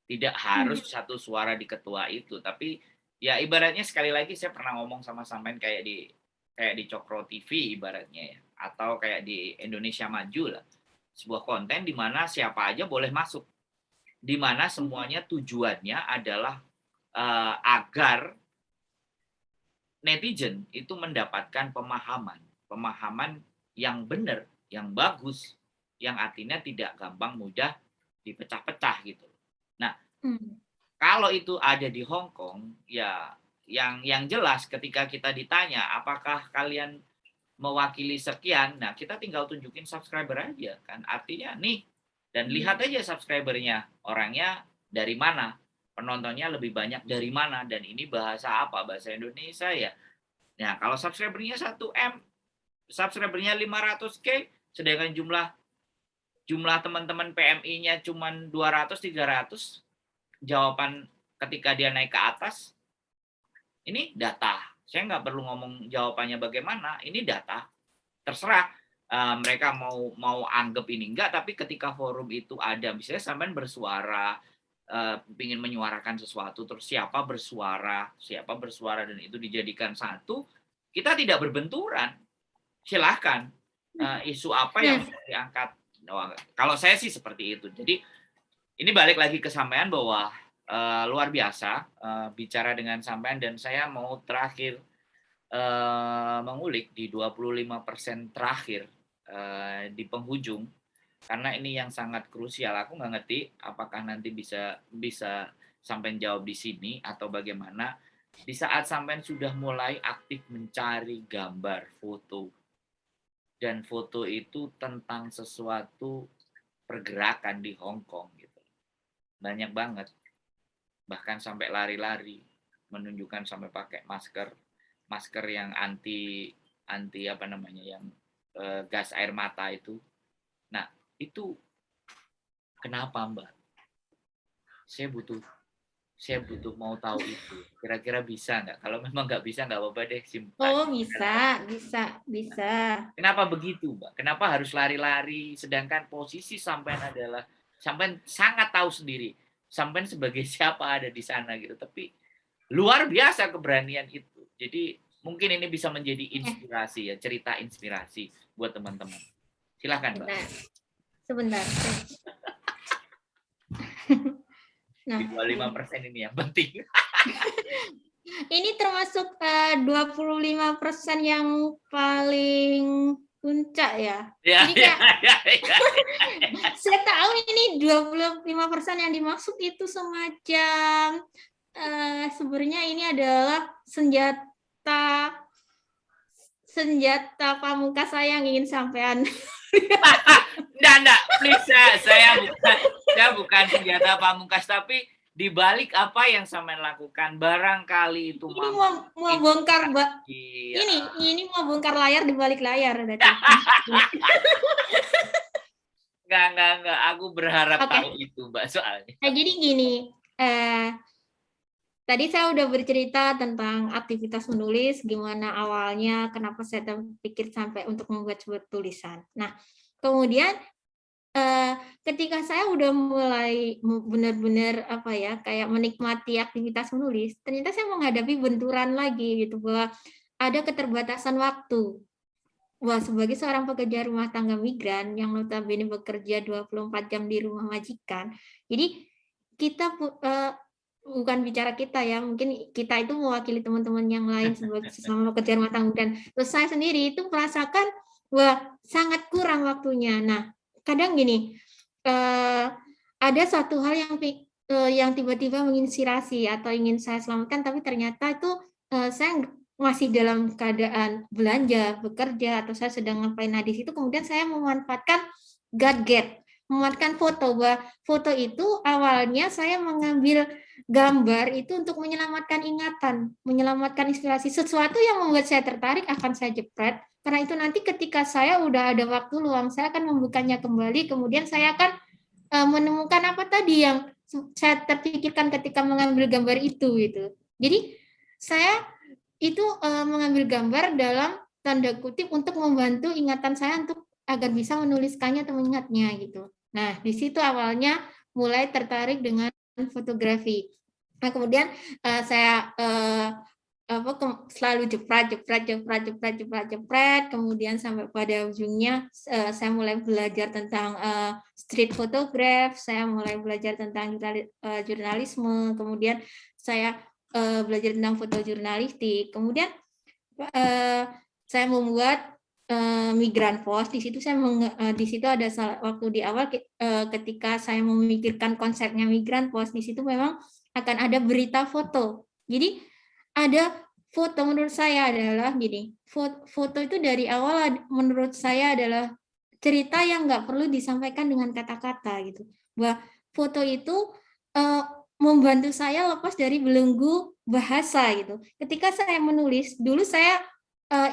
Tidak harus satu suara di ketua itu, tapi ya ibaratnya sekali lagi saya pernah ngomong sama sampean kayak di Cokro TV ibaratnya ya, atau kayak di Indonesia Maju lah, sebuah konten di mana siapa aja boleh masuk, di mana semuanya tujuannya adalah agar netizen itu mendapatkan pemahaman yang benar, yang bagus, yang artinya tidak gampang mudah dipecah-pecah gitu. Nah, kalau itu ada di Hong Kong, ya yang jelas ketika kita ditanya apakah kalian mewakili sekian, nah kita tinggal tunjukin subscriber aja kan. Artinya nih, dan lihat aja subscribernya, orangnya dari mana, penontonnya lebih banyak dari mana, dan ini bahasa apa, bahasa Indonesia ya. Nah, kalau subscribernya 1M, subscribernya 500K, sedangkan jumlah teman-teman PMI-nya cuma 200-300, jawaban ketika dia naik ke atas, ini data. Saya nggak perlu ngomong jawabannya bagaimana, ini data. Terserah mereka mau anggap ini enggak, tapi ketika forum itu ada, misalnya sampean bersuara, ingin menyuarakan sesuatu, terus siapa bersuara dan itu dijadikan satu, kita tidak berbenturan. Silahkan isu apa yang diangkat. Kalau saya sih seperti itu. Jadi ini balik lagi ke sampean bahwa luar biasa bicara dengan sampean, dan saya mau terakhir mengulik di 25% terakhir di penghujung, karena ini yang sangat krusial. Aku nggak ngerti apakah nanti bisa sampean jawab di sini atau bagaimana. Di saat sampean sudah mulai aktif mencari gambar, foto, dan foto itu tentang sesuatu pergerakan di Hong Kong gitu. Banyak banget. Bahkan sampai lari-lari, menunjukkan sampai pakai masker yang anti apa namanya, yang gas air mata itu. Nah, itu kenapa, Mbak? Saya butuh mau tahu itu. Kira-kira bisa nggak? Kalau memang nggak bisa, nggak apa-apa deh, simpan. Oh, bisa. Kenapa begitu, Mbak? Kenapa harus lari-lari, sedangkan posisi sampean adalah, sampean sangat tahu sendiri, sampean sebagai siapa ada di sana gitu. Tapi luar biasa keberanian itu. Jadi mungkin ini bisa menjadi inspirasi ya, cerita inspirasi buat teman-teman. Silakan, Mbak. Sebentar. Nah, 25% ini yang penting. Ini termasuk 25% yang paling puncak ya. Jadi kayak saya tahu ini 25% yang dimaksud itu semacam sebenarnya ini adalah senjata pamungkas saya yang ingin sampean. Enggak, please, saya bukan senjata pamungkas, tapi di balik apa yang sampean lakukan, barangkali itu ini mau bongkar, Mbak. Iya. Ini mau bongkar layar di balik layar berarti. Enggak, aku berharap tahu itu, Mbak, soalnya. Nah, jadi gini, tadi saya udah bercerita tentang aktivitas menulis, gimana awalnya, kenapa saya terpikir sampai untuk membuat sebuah tulisan. Nah, kemudian ketika saya udah mulai benar-benar kayak menikmati aktivitas menulis, ternyata saya menghadapi benturan lagi gitu, bahwa ada keterbatasan waktu. Wah, sebagai seorang pekerja rumah tangga migran yang notabene bekerja 24 jam di rumah majikan, jadi kita bukan bicara kita ya, mungkin kita itu mewakili teman-teman yang lain sebagai sesama pekerja rumah tangga, dan terus saya sendiri itu merasakan wah sangat kurang waktunya. Nah, kadang gini, ada satu hal yang tiba-tiba menginspirasi atau ingin saya selamatkan, tapi ternyata itu saya masih dalam keadaan belanja, bekerja, atau saya sedang ngapain. Nah, di situ kemudian saya memanfaatkan gadget, memanfaatkan foto. Bahwa foto itu awalnya saya mengambil gambar itu untuk menyelamatkan ingatan, menyelamatkan inspirasi. Sesuatu yang membuat saya tertarik akan saya jepret, karena itu nanti ketika saya udah ada waktu luang, saya akan membukanya kembali, kemudian saya akan menemukan apa tadi yang saya terpikirkan ketika mengambil gambar itu gitu. Jadi saya itu mengambil gambar dalam tanda kutip untuk membantu ingatan saya untuk agar bisa menuliskannya atau mengingatnya gitu. Nah, di situ awalnya mulai tertarik dengan fotografi. Nah, kemudian saya selalu jepret, kemudian sampai pada ujungnya saya mulai belajar tentang street photograph, saya mulai belajar tentang jurnalisme, kemudian saya belajar tentang fotojurnalistik, kemudian saya membuat Migran Post. Di situ di situ ada waktu di awal ketika saya memikirkan konsepnya Migran Post, di situ memang akan ada berita foto. Jadi ada foto, menurut saya adalah gini, foto itu dari awal menurut saya adalah cerita yang nggak perlu disampaikan dengan kata-kata gitu. Bahwa foto itu membantu saya lepas dari belenggu bahasa gitu. Ketika saya menulis, dulu saya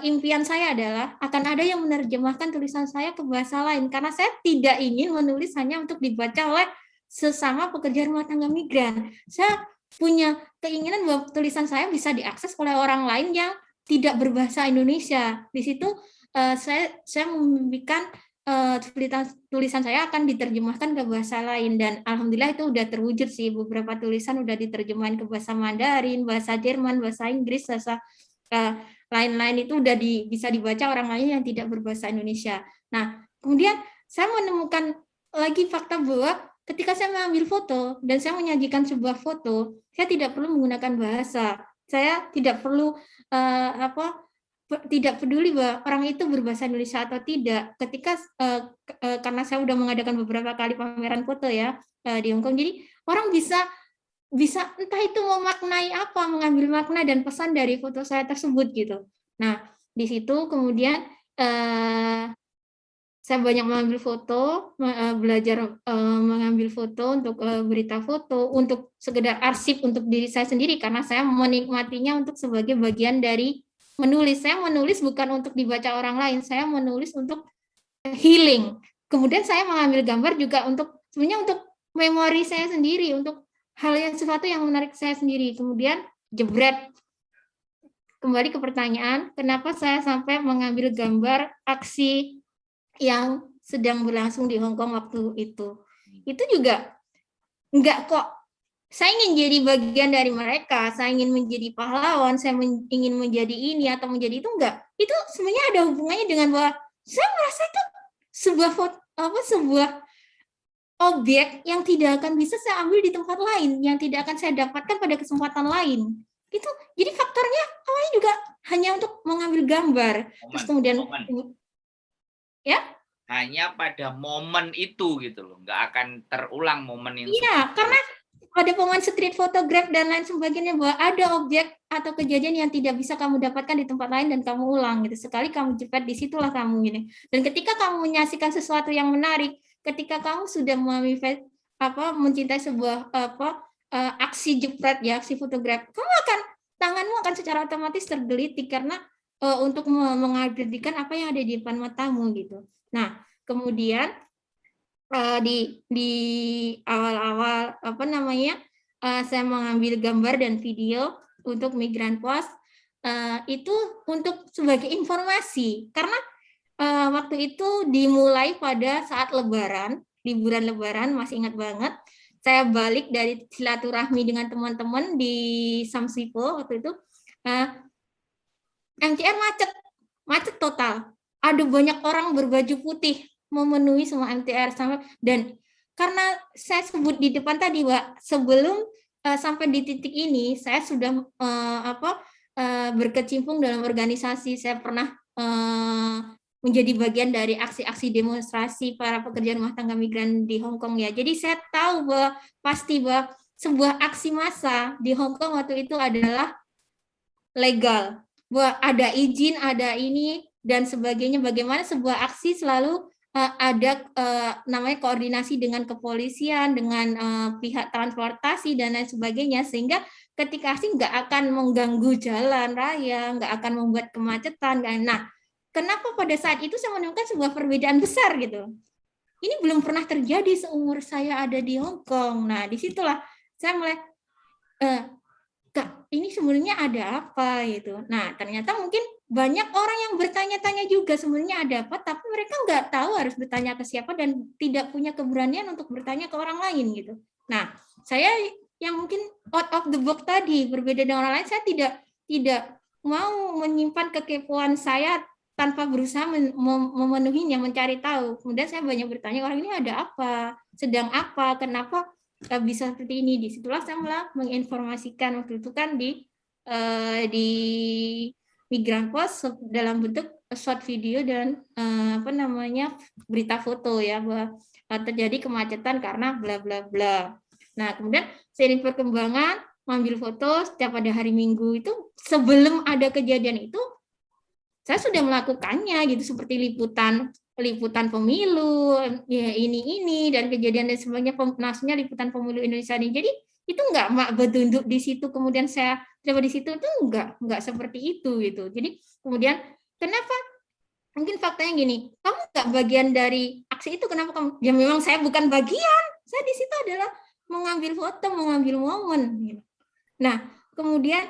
impian saya adalah akan ada yang menerjemahkan tulisan saya ke bahasa lain karena saya tidak ingin menulis hanya untuk dibaca oleh sesama pekerja rumah tangga migran. Saya punya keinginan bahwa tulisan saya bisa diakses oleh orang lain yang tidak berbahasa Indonesia. Di situ saya memimpikan tulisan saya akan diterjemahkan ke bahasa lain dan alhamdulillah itu udah terwujud sih, beberapa tulisan udah diterjemahkan ke bahasa Mandarin, bahasa Jerman, bahasa Inggris, bahasa lain-lain itu udah bisa dibaca orang lain yang tidak berbahasa Indonesia. Nah, kemudian saya menemukan lagi fakta bahwa ketika saya mengambil foto dan saya menyajikan sebuah foto, saya tidak perlu menggunakan bahasa. Saya tidak perlu tidak peduli bahwa orang itu berbahasa Indonesia atau tidak. Ketika karena saya sudah mengadakan beberapa kali pameran foto ya di Hong Kong, jadi orang bisa entah itu memaknai apa, mengambil makna dan pesan dari foto saya tersebut gitu. Nah, di situ kemudian saya banyak mengambil foto, belajar mengambil foto untuk berita foto, untuk sekedar arsip untuk diri saya sendiri karena saya menikmatinya untuk sebagai bagian dari menulis. Saya menulis bukan untuk dibaca orang lain, saya menulis untuk healing. Kemudian saya mengambil gambar juga sebenarnya untuk memori saya sendiri, untuk hal yang sesuatu yang menarik saya sendiri. Kemudian jebret, kembali ke pertanyaan, kenapa saya sampai mengambil gambar aksi yang sedang berlangsung di Hong Kong waktu itu. Itu juga enggak kok, saya ingin jadi bagian dari mereka, saya ingin menjadi pahlawan, saya ingin menjadi ini atau menjadi itu, enggak. Itu sebenarnya ada hubungannya dengan bahwa saya merasa itu sebuah objek yang tidak akan bisa saya ambil di tempat lain, yang tidak akan saya dapatkan pada kesempatan lain. Itu jadi faktornya awalnya juga hanya untuk mengambil gambar. Terus kemudian ya hanya pada momen itu gitu loh, nggak akan terulang momen yang karena ada pemain street photograph dan lain sebagainya, bahwa ada objek atau kejadian yang tidak bisa kamu dapatkan di tempat lain dan kamu ulang gitu. Sekali kamu jepret, disitulah kamu gini. Dan ketika kamu menyaksikan sesuatu yang menarik, ketika kamu sudah mencintai sebuah aksi jepret ya, aksi fotografi, tanganmu akan secara otomatis tergelitik karena untuk mengabadikan apa yang ada di depan matamu gitu. Nah, kemudian di awal-awal saya mengambil gambar dan video untuk Migrant-POS itu untuk sebagai informasi karena waktu itu dimulai pada saat Lebaran, liburan Lebaran, masih ingat banget. Saya balik dari silaturahmi dengan teman-teman di Samsipo waktu itu, MCR macet total. Ada banyak orang berbaju putih memenuhi semua MTR dan karena saya sebut di depan tadi, Mbak, sebelum sampai di titik ini saya sudah berkecimpung dalam organisasi. Saya pernah menjadi bagian dari aksi-aksi demonstrasi para pekerja rumah tangga migran di Hong Kong ya. Jadi saya tahu bahwa sebuah aksi massa di Hong Kong waktu itu adalah legal, bahwa ada izin, ada ini dan sebagainya. Bagaimana sebuah aksi selalu ada namanya koordinasi dengan kepolisian, dengan pihak transportasi dan lain sebagainya, sehingga ketika aksi nggak akan mengganggu jalan raya, nggak akan membuat kemacetan. Nah, kenapa pada saat itu saya menemukan sebuah perbedaan besar gitu? Ini belum pernah terjadi seumur saya ada di Hong Kong. Nah, disitulah saya mulai Kak, ini sebenarnya ada apa gitu. Nah, ternyata mungkin banyak orang yang bertanya-tanya juga sebenarnya ada apa, tapi mereka nggak tahu harus bertanya ke siapa dan tidak punya keberanian untuk bertanya ke orang lain gitu. Nah, saya yang mungkin out of the box tadi, berbeda dengan orang lain, saya tidak mau menyimpan kekepoan saya tanpa berusaha memenuhinya, mencari tahu. Kemudian saya banyak bertanya, orang ini ada apa, sedang apa, kenapa bisa seperti ini. Disitulah saya mulai menginformasikan waktu itu kan di Migrant-POS dalam bentuk short video dan berita foto ya, bahwa terjadi kemacetan karena bla bla bla. Nah, kemudian seiring perkembangan mengambil foto setiap pada hari Minggu itu, sebelum ada kejadian itu saya sudah melakukannya gitu, seperti liputan pemilu ya, ini dan kejadian dan sebagainya, maksudnya liputan pemilu Indonesia ini. Jadi itu enggak mak bertunduk di situ kemudian saya coba di situ itu enggak seperti itu gitu. Jadi kemudian kenapa mungkin faktanya gini, kamu enggak bagian dari aksi itu, kenapa kamu? Ya memang saya bukan bagian, saya di situ adalah mengambil foto, mengambil momen. Gitu. Nah, kemudian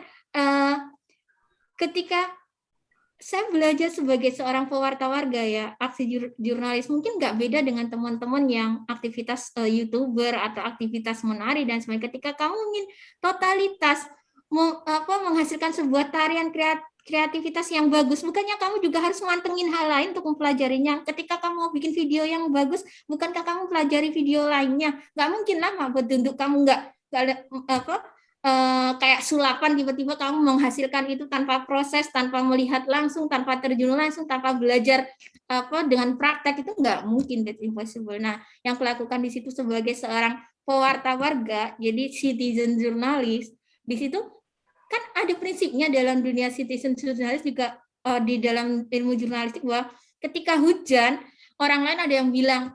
ketika saya belajar sebagai seorang pewarta warga ya, aksi jurnalis mungkin nggak beda dengan teman-teman yang aktivitas YouTuber atau aktivitas menari dan sebagainya. Ketika kamu ingin totalitas menghasilkan sebuah tarian kreativitas yang bagus, bukannya kamu juga harus mantengin hal lain untuk mempelajarinya. Ketika kamu mau bikin video yang bagus, bukankah kamu pelajari video lainnya? Nggak mungkin lah bertunduk kamu nggak kayak sulapan tiba-tiba kamu menghasilkan itu tanpa proses, tanpa melihat langsung, tanpa terjun langsung, tanpa belajar dengan praktek, itu nggak mungkin, that's impossible. Nah, yang kulakukan di situ sebagai seorang pewarta warga, jadi citizen jurnalis, di situ kan ada prinsipnya dalam dunia citizen jurnalis juga di dalam ilmu jurnalistik bahwa ketika hujan, orang lain ada yang bilang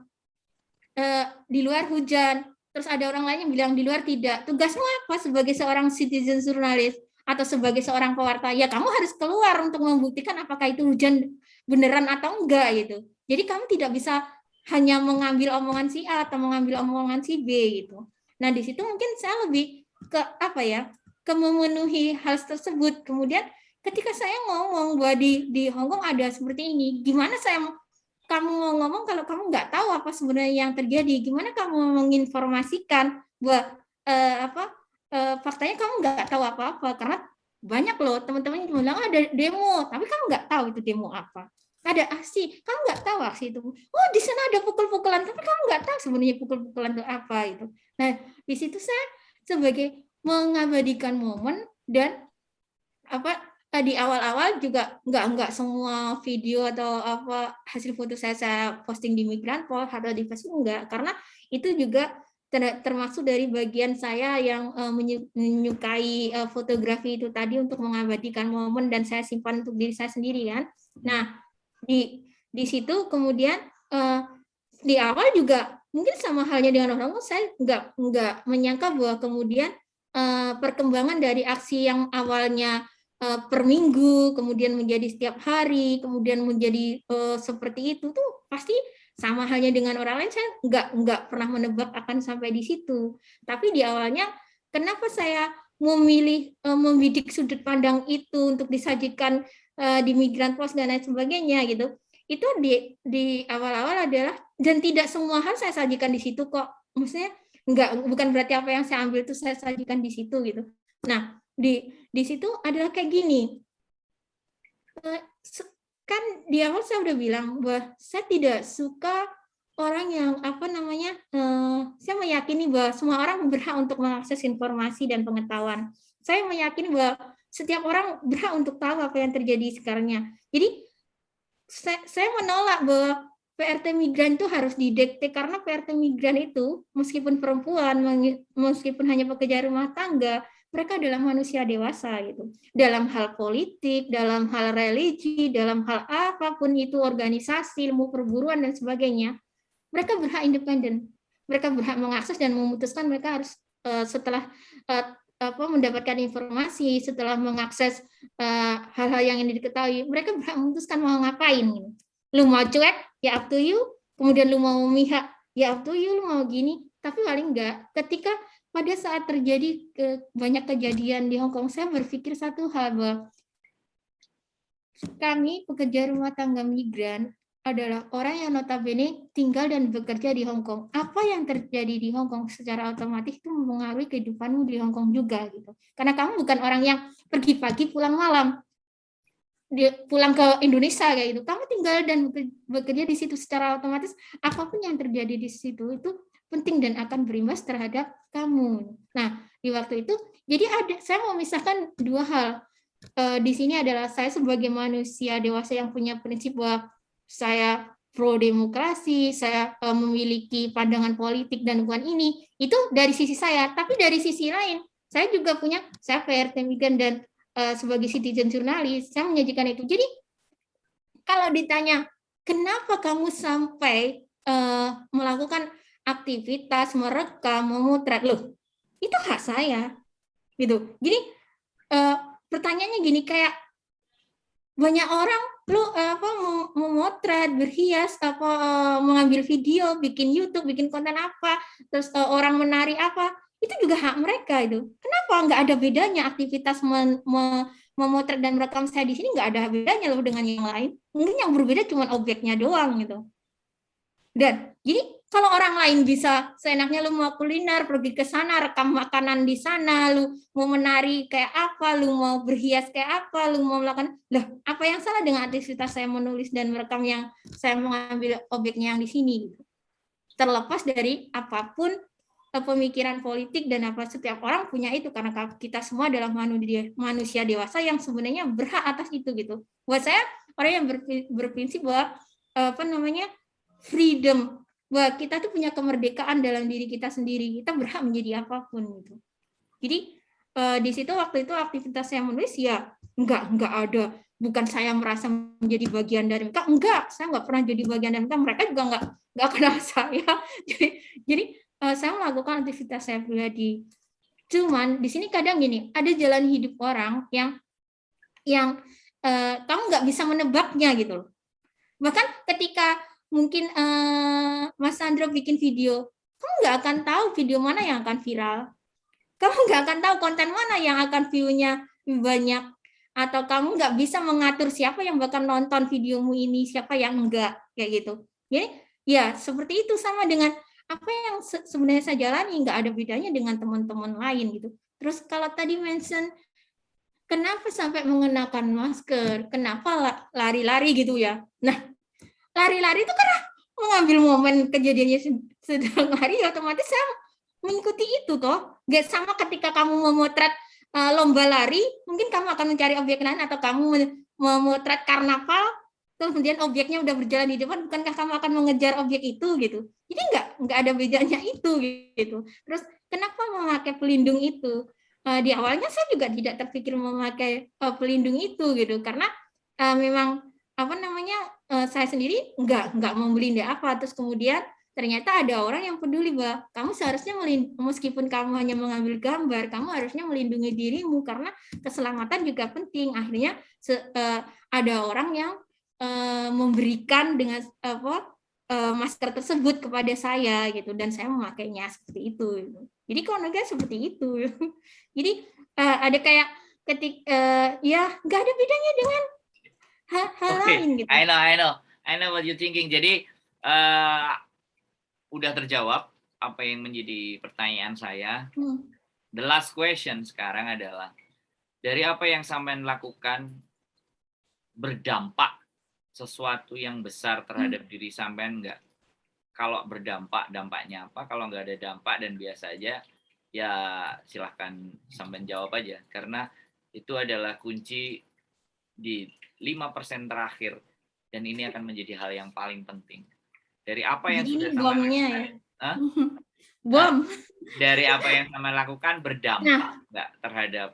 di luar hujan, terus ada orang lain yang bilang di luar tidak. Tugasmu apa sebagai seorang citizen jurnalis atau sebagai seorang pewarta? Ya kamu harus keluar untuk membuktikan apakah itu hujan beneran atau enggak gitu. Jadi kamu tidak bisa hanya mengambil omongan si A atau mengambil omongan si B gitu. Nah di situ mungkin saya lebih ke ke memenuhi hal tersebut. Kemudian ketika saya ngomong bahwa di Hong Kong ada seperti ini, gimana kamu mau ngomong kalau kamu nggak tahu apa sebenarnya yang terjadi? Gimana kamu menginformasikan bahwa faktanya kamu nggak tahu apa-apa? Karena banyak loh teman-teman yang bilang ada demo, tapi kamu nggak tahu itu demo apa. Ada aksi, kamu nggak tahu aksi itu. Oh di sana ada pukul-pukulan, tapi kamu nggak tahu sebenarnya pukul-pukulan itu apa itu. Nah di situ saya sebagai mengabadikan momen dan di awal-awal juga nggak semua video atau hasil foto saya posting di Migrantpol atau di Facebook enggak, karena itu juga termasuk dari bagian saya yang menyukai fotografi itu tadi untuk mengabadikan momen dan saya simpan untuk diri saya sendiri kan. Nah di situ kemudian di awal juga mungkin sama halnya dengan orang, saya nggak menyangka bahwa kemudian perkembangan dari aksi yang awalnya per minggu, kemudian menjadi setiap hari, kemudian menjadi seperti itu tuh pasti sama halnya dengan orang lain. Saya nggak pernah menebak akan sampai di situ. Tapi di awalnya, kenapa saya memilih membidik sudut pandang itu untuk disajikan di Migrantpol dan lain sebagainya gitu. Itu di awal-awal adalah, dan tidak semua hal saya sajikan di situ kok. Maksudnya bukan berarti apa yang saya ambil itu saya sajikan di situ gitu. Nah di situ adalah kayak gini, kan di awal saya udah bilang bahwa saya tidak suka orang yang saya meyakini bahwa semua orang berhak untuk mengakses informasi dan pengetahuan. Saya meyakini bahwa setiap orang berhak untuk tahu apa yang terjadi sekarangnya. Jadi saya menolak bahwa PRT migran itu harus didekte, karena PRT migran itu meskipun perempuan, meskipun hanya pekerja rumah tangga, mereka adalah manusia dewasa gitu. Dalam hal politik, dalam hal religi, dalam hal apapun itu, organisasi, ilmu perburuan dan sebagainya, mereka berhak independen. Mereka berhak mengakses dan memutuskan. Mereka harus setelah mendapatkan informasi, setelah mengakses hal-hal yang ingin diketahui, mereka berhak memutuskan mau ngapain gitu. Lu mau cuek, ya up to you. Kemudian lu mau memihak, ya up to you. Lu mau gini, tapi paling enggak ketika pada saat terjadi banyak kejadian di Hong Kong, saya berpikir satu hal, bahwa kami pekerja rumah tangga migran adalah orang yang notabene tinggal dan bekerja di Hong Kong. Apa yang terjadi di Hong Kong secara otomatis itu mempengaruhi kehidupanmu di Hong Kong juga gitu. Karena kamu bukan orang yang pergi pagi pulang malam, pulang ke Indonesia kayak gitu. Kamu tinggal dan bekerja di situ, secara otomatis apapun yang terjadi di situ itu penting dan akan berimbas terhadap kamu. Nah, di waktu itu, jadi saya mau memisahkan dua hal. Di sini adalah saya sebagai manusia dewasa yang punya prinsip bahwa saya pro demokrasi, saya memiliki pandangan politik dan bukan ini. Itu dari sisi saya, tapi dari sisi lain, saya juga punya, saya PRT migran dan sebagai citizen jurnalis, saya menyajikan itu. Jadi, kalau ditanya, kenapa kamu sampai melakukan aktivitas, merekam, memotret, loh, itu hak saya gitu. Jadi pertanyaannya gini, kayak banyak orang lu mau motret, berhias, mengambil video, bikin YouTube, bikin konten apa, terus orang menari apa, itu juga hak mereka itu. Kenapa nggak ada bedanya aktivitas memotret dan merekam saya di sini, nggak ada bedanya loh dengan yang lain. Mungkin yang berbeda cuma objeknya doang gitu. Dan jadi kalau orang lain bisa seenaknya lu mau kuliner, pergi ke sana, rekam makanan di sana, lu mau menari kayak apa, lu mau berhias kayak apa, lu mau melakukan, lah apa yang salah dengan aktivitas saya menulis dan merekam yang saya mengambil objeknya yang di sini? Terlepas dari apapun pemikiran politik dan apa, setiap orang punya itu, karena kita semua adalah manusia dewasa yang sebenarnya berhak atas itu gitu. Buat saya orang yang berprinsip bahwa freedom, bahwa kita tuh punya kemerdekaan dalam diri kita sendiri, kita berhak menjadi apapun gitu. Jadi di situ waktu itu aktivitas saya menulis ya enggak ada, bukan saya merasa menjadi bagian dari mereka, enggak, saya enggak pernah jadi bagian dari mereka juga enggak kenal saya. Jadi saya melakukan aktivitas saya pribadi. Cuman di sini kadang gini, ada jalan hidup orang yang kamu nggak bisa menebaknya gitu loh. Bahkan ketika mungkin Mas Sandro bikin video, kamu nggak akan tahu video mana yang akan viral. Kamu nggak akan tahu konten mana yang akan view-nya banyak. Atau kamu nggak bisa mengatur siapa yang bakal nonton videomu ini, siapa yang enggak, kayak gitu. Jadi ya seperti itu, sama dengan apa yang sebenarnya saya jalani, nggak ada bedanya dengan teman-teman lain gitu. Terus kalau tadi mention kenapa sampai mengenakan masker, kenapa lari-lari gitu ya. Nah, lari-lari itu karena mengambil momen kejadiannya sedang lari, otomatis saya mengikuti itu toh. Gak sama ketika kamu memotret lomba lari, mungkin kamu akan mencari objek lain, atau kamu memotret karnaval, terus kemudian objeknya udah berjalan di depan, bukankah kamu akan mengejar objek itu gitu. Jadi nggak ada bedanya itu gitu. Terus kenapa memakai pelindung itu? Di awalnya saya juga tidak terpikir memakai pelindung itu gitu, karena memang saya sendiri nggak mau melindungi apa, terus kemudian ternyata ada orang yang peduli bahwa kamu seharusnya meskipun kamu hanya mengambil gambar, kamu harusnya melindungi dirimu karena keselamatan juga penting. Akhirnya ada orang yang memberikan dengan masker tersebut kepada saya gitu, dan saya memakainya seperti itu. Jadi kronologinya seperti itu. Jadi ada kayak ya nggak ada bedanya dengan hal lain gitu. I know what you thinking. Jadi udah terjawab apa yang menjadi pertanyaan saya. The last question sekarang adalah, dari apa yang sampean lakukan berdampak sesuatu yang besar terhadap diri sampean enggak? Kalau berdampak, dampaknya apa? Kalau nggak ada dampak dan biasa aja, ya silahkan sampean jawab aja. Karena itu adalah kunci di 5% terakhir, dan ini akan menjadi hal yang paling penting. Dari apa yang sudah sampean lakukan, ya? Bom. Dari apa yang sampean lakukan berdampak nggak terhadap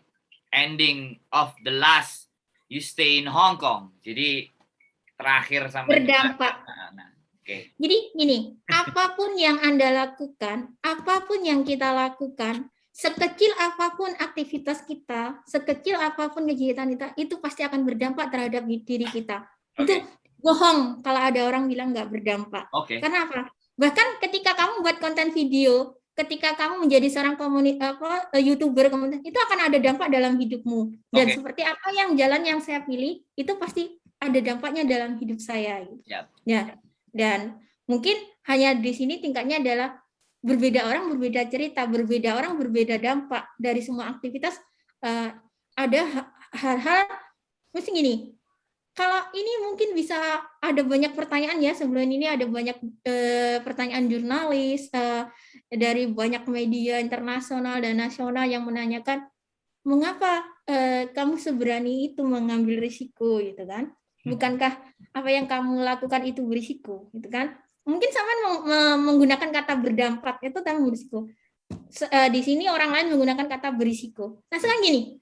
ending of the last you stay in Hong Kong? Jadi terakhir sampai berdampak. Okay. Jadi gini, apapun yang Anda lakukan, apapun yang kita lakukan, sekecil apapun aktivitas kita, sekecil apapun kegiatan kita, itu pasti akan berdampak terhadap diri kita. Okay. Itu bohong kalau ada orang bilang nggak berdampak. Okay. Karena apa? Bahkan ketika kamu buat konten video, ketika kamu menjadi seorang YouTuber, itu akan ada dampak dalam hidupmu. Dan seperti apa jalan yang saya pilih, itu pasti ada dampaknya dalam hidup saya. Yep. Ya. Dan mungkin hanya di sini tingkatnya adalah berbeda orang berbeda cerita, berbeda orang berbeda dampak dari semua aktivitas. Ada hal-hal mesti gini. Kalau ini mungkin bisa ada banyak pertanyaan ya, sebelum ini ada banyak pertanyaan jurnalis dari banyak media internasional dan nasional yang menanyakan mengapa kamu seberani itu mengambil risiko gitu kan? Bukankah apa yang kamu lakukan itu berisiko, gitu kan? Mungkin sama menggunakan kata berdampak itu kamu berisiko. Di sini orang lain menggunakan kata berisiko. Nah sekarang gini,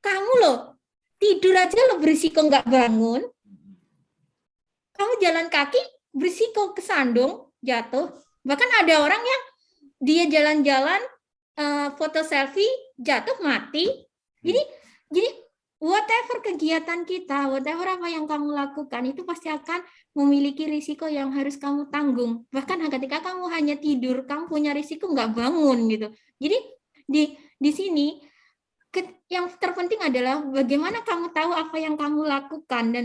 kamu loh tidur aja lo berisiko nggak bangun, kamu jalan kaki berisiko kesandung, jatuh. Bahkan ada orang yang dia jalan-jalan foto selfie jatuh mati. Jadi whatever kegiatan kita, whatever apa yang kamu lakukan itu pasti akan memiliki risiko yang harus kamu tanggung. Bahkan ketika kamu hanya tidur, kamu punya risiko nggak bangun gitu. Jadi di sini yang terpenting adalah bagaimana kamu tahu apa yang kamu lakukan dan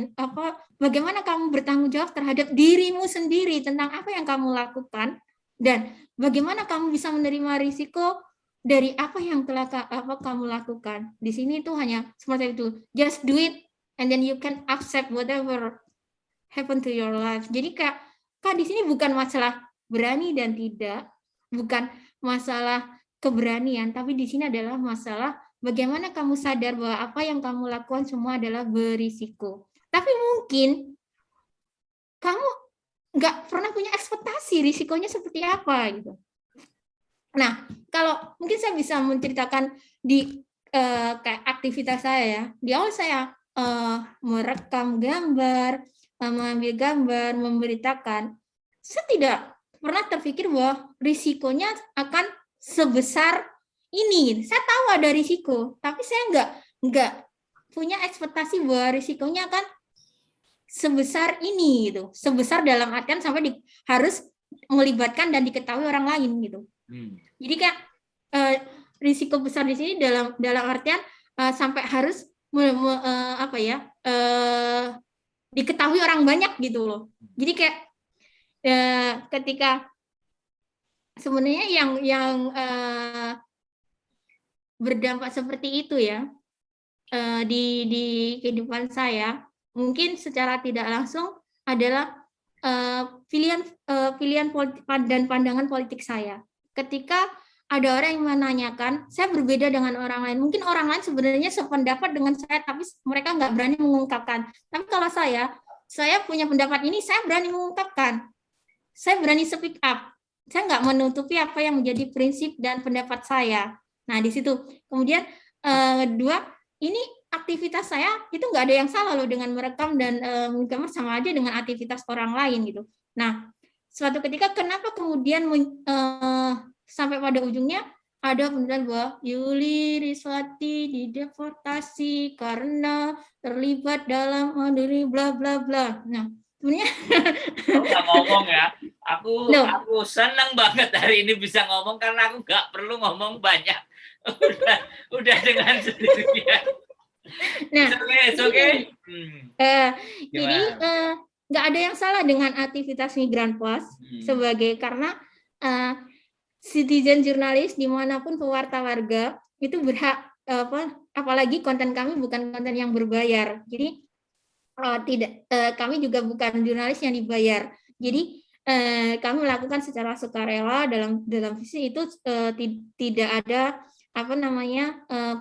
bagaimana kamu bertanggung jawab terhadap dirimu sendiri tentang apa yang kamu lakukan dan bagaimana kamu bisa menerima risiko dari apa yang telah kamu lakukan. Di sini itu hanya seperti itu. Just do it and then you can accept whatever happen to your life. Jadi Kak di sini bukan masalah berani dan tidak, bukan masalah keberanian, tapi di sini adalah masalah bagaimana kamu sadar bahwa apa yang kamu lakukan semua adalah berisiko. Tapi mungkin kamu nggak pernah punya ekspektasi risikonya seperti apa gitu. Nah, kalau mungkin saya bisa menceritakan di kayak aktivitas saya ya. Di awal saya merekam gambar, mengambil gambar, memberitakan. Saya tidak pernah terpikir bahwa risikonya akan sebesar ini. Saya tahu ada risiko, tapi saya nggak punya ekspektasi bahwa risikonya akan sebesar ini gitu. Sebesar dalam artian sampai harus melibatkan dan diketahui orang lain gitu. Jadi kayak risiko besar di sini dalam artian sampai harus diketahui orang banyak gitu loh. Jadi kayak ketika sebenarnya yang berdampak seperti itu ya di kehidupan saya mungkin secara tidak langsung adalah pilihan dan pandangan politik saya. Ketika ada orang yang menanyakan, saya berbeda dengan orang lain. Mungkin orang lain sebenarnya sependapat dengan saya, tapi mereka nggak berani mengungkapkan. Tapi kalau saya punya pendapat ini, saya berani mengungkapkan. Saya berani speak up. Saya nggak menutupi apa yang menjadi prinsip dan pendapat saya. Nah, di situ. Kemudian, kedua, ini aktivitas saya itu nggak ada yang salah loh dengan merekam dan menggambar sama aja dengan aktivitas orang lain gitu. Nah, suatu ketika kenapa kemudian sampai pada ujungnya ada penelitian bahwa Yuli Riswati dideportasi karena terlibat dalam diri bla bla bla. Nah, sebenarnya nggak ngomong ya. Aku senang banget hari ini bisa ngomong karena aku nggak perlu ngomong banyak. Udah dengan sendirinya. Nah, it's okay. Jadi nggak ada yang salah dengan aktivitas Migran Pos karena citizen jurnalis dimanapun pewarta warga itu berhak apalagi konten kami bukan konten yang berbayar. Jadi kami juga bukan jurnalis yang dibayar. Jadi kami melakukan secara sukarela dalam visi itu tidak ada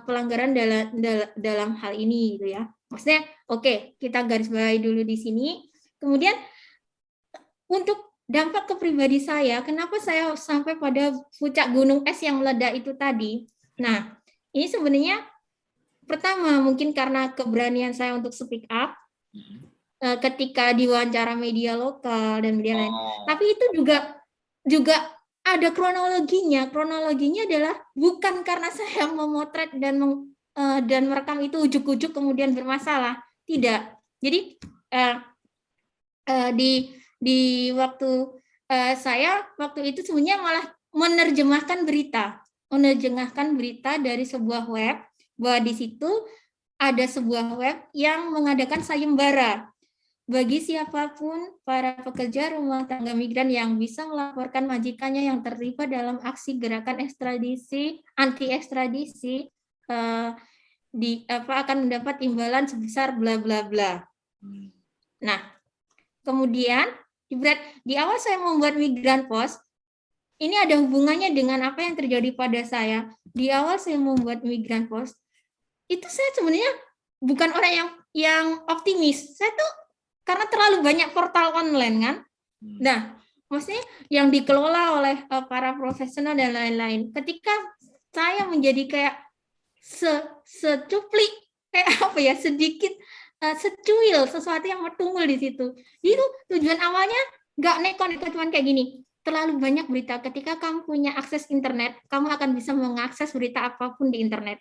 pelanggaran dalam hal ini gitu ya. Maksudnya oke, kita garis bawahi dulu di sini. Kemudian untuk dampak ke pribadi saya, kenapa saya sampai pada puncak gunung es yang meledak itu tadi? Nah, ini sebenarnya pertama mungkin karena keberanian saya untuk speak up ketika diwawancara media lokal dan media lain. Tapi itu juga ada kronologinya. Kronologinya adalah bukan karena saya memotret dan merekam itu ujuk-ujuk kemudian bermasalah. Tidak. Jadi di waktu saya waktu itu sebenarnya malah menerjemahkan berita dari sebuah web bahwa di situ ada sebuah web yang mengadakan sayembara bagi siapapun para pekerja rumah tangga migran yang bisa melaporkan majikannya yang terlibat dalam aksi gerakan anti ekstradisi akan mendapat imbalan sebesar bla bla bla. Nah, kemudian di awal saya membuat Migran Pos, ini ada hubungannya dengan apa yang terjadi pada saya. Di awal saya membuat Migran Pos, itu saya sebenarnya bukan orang yang optimis. Saya tuh karena terlalu banyak portal online kan. Nah, maksudnya yang dikelola oleh para profesional dan lain-lain. Ketika saya menjadi kayak secuplik kayak sedikit secuil sesuatu yang bertunggul di situ. Itu tujuan awalnya nggak neko-neko cuman kayak gini. terlalu banyak berita. Ketika kamu punya akses internet, kamu akan bisa mengakses berita apapun di internet.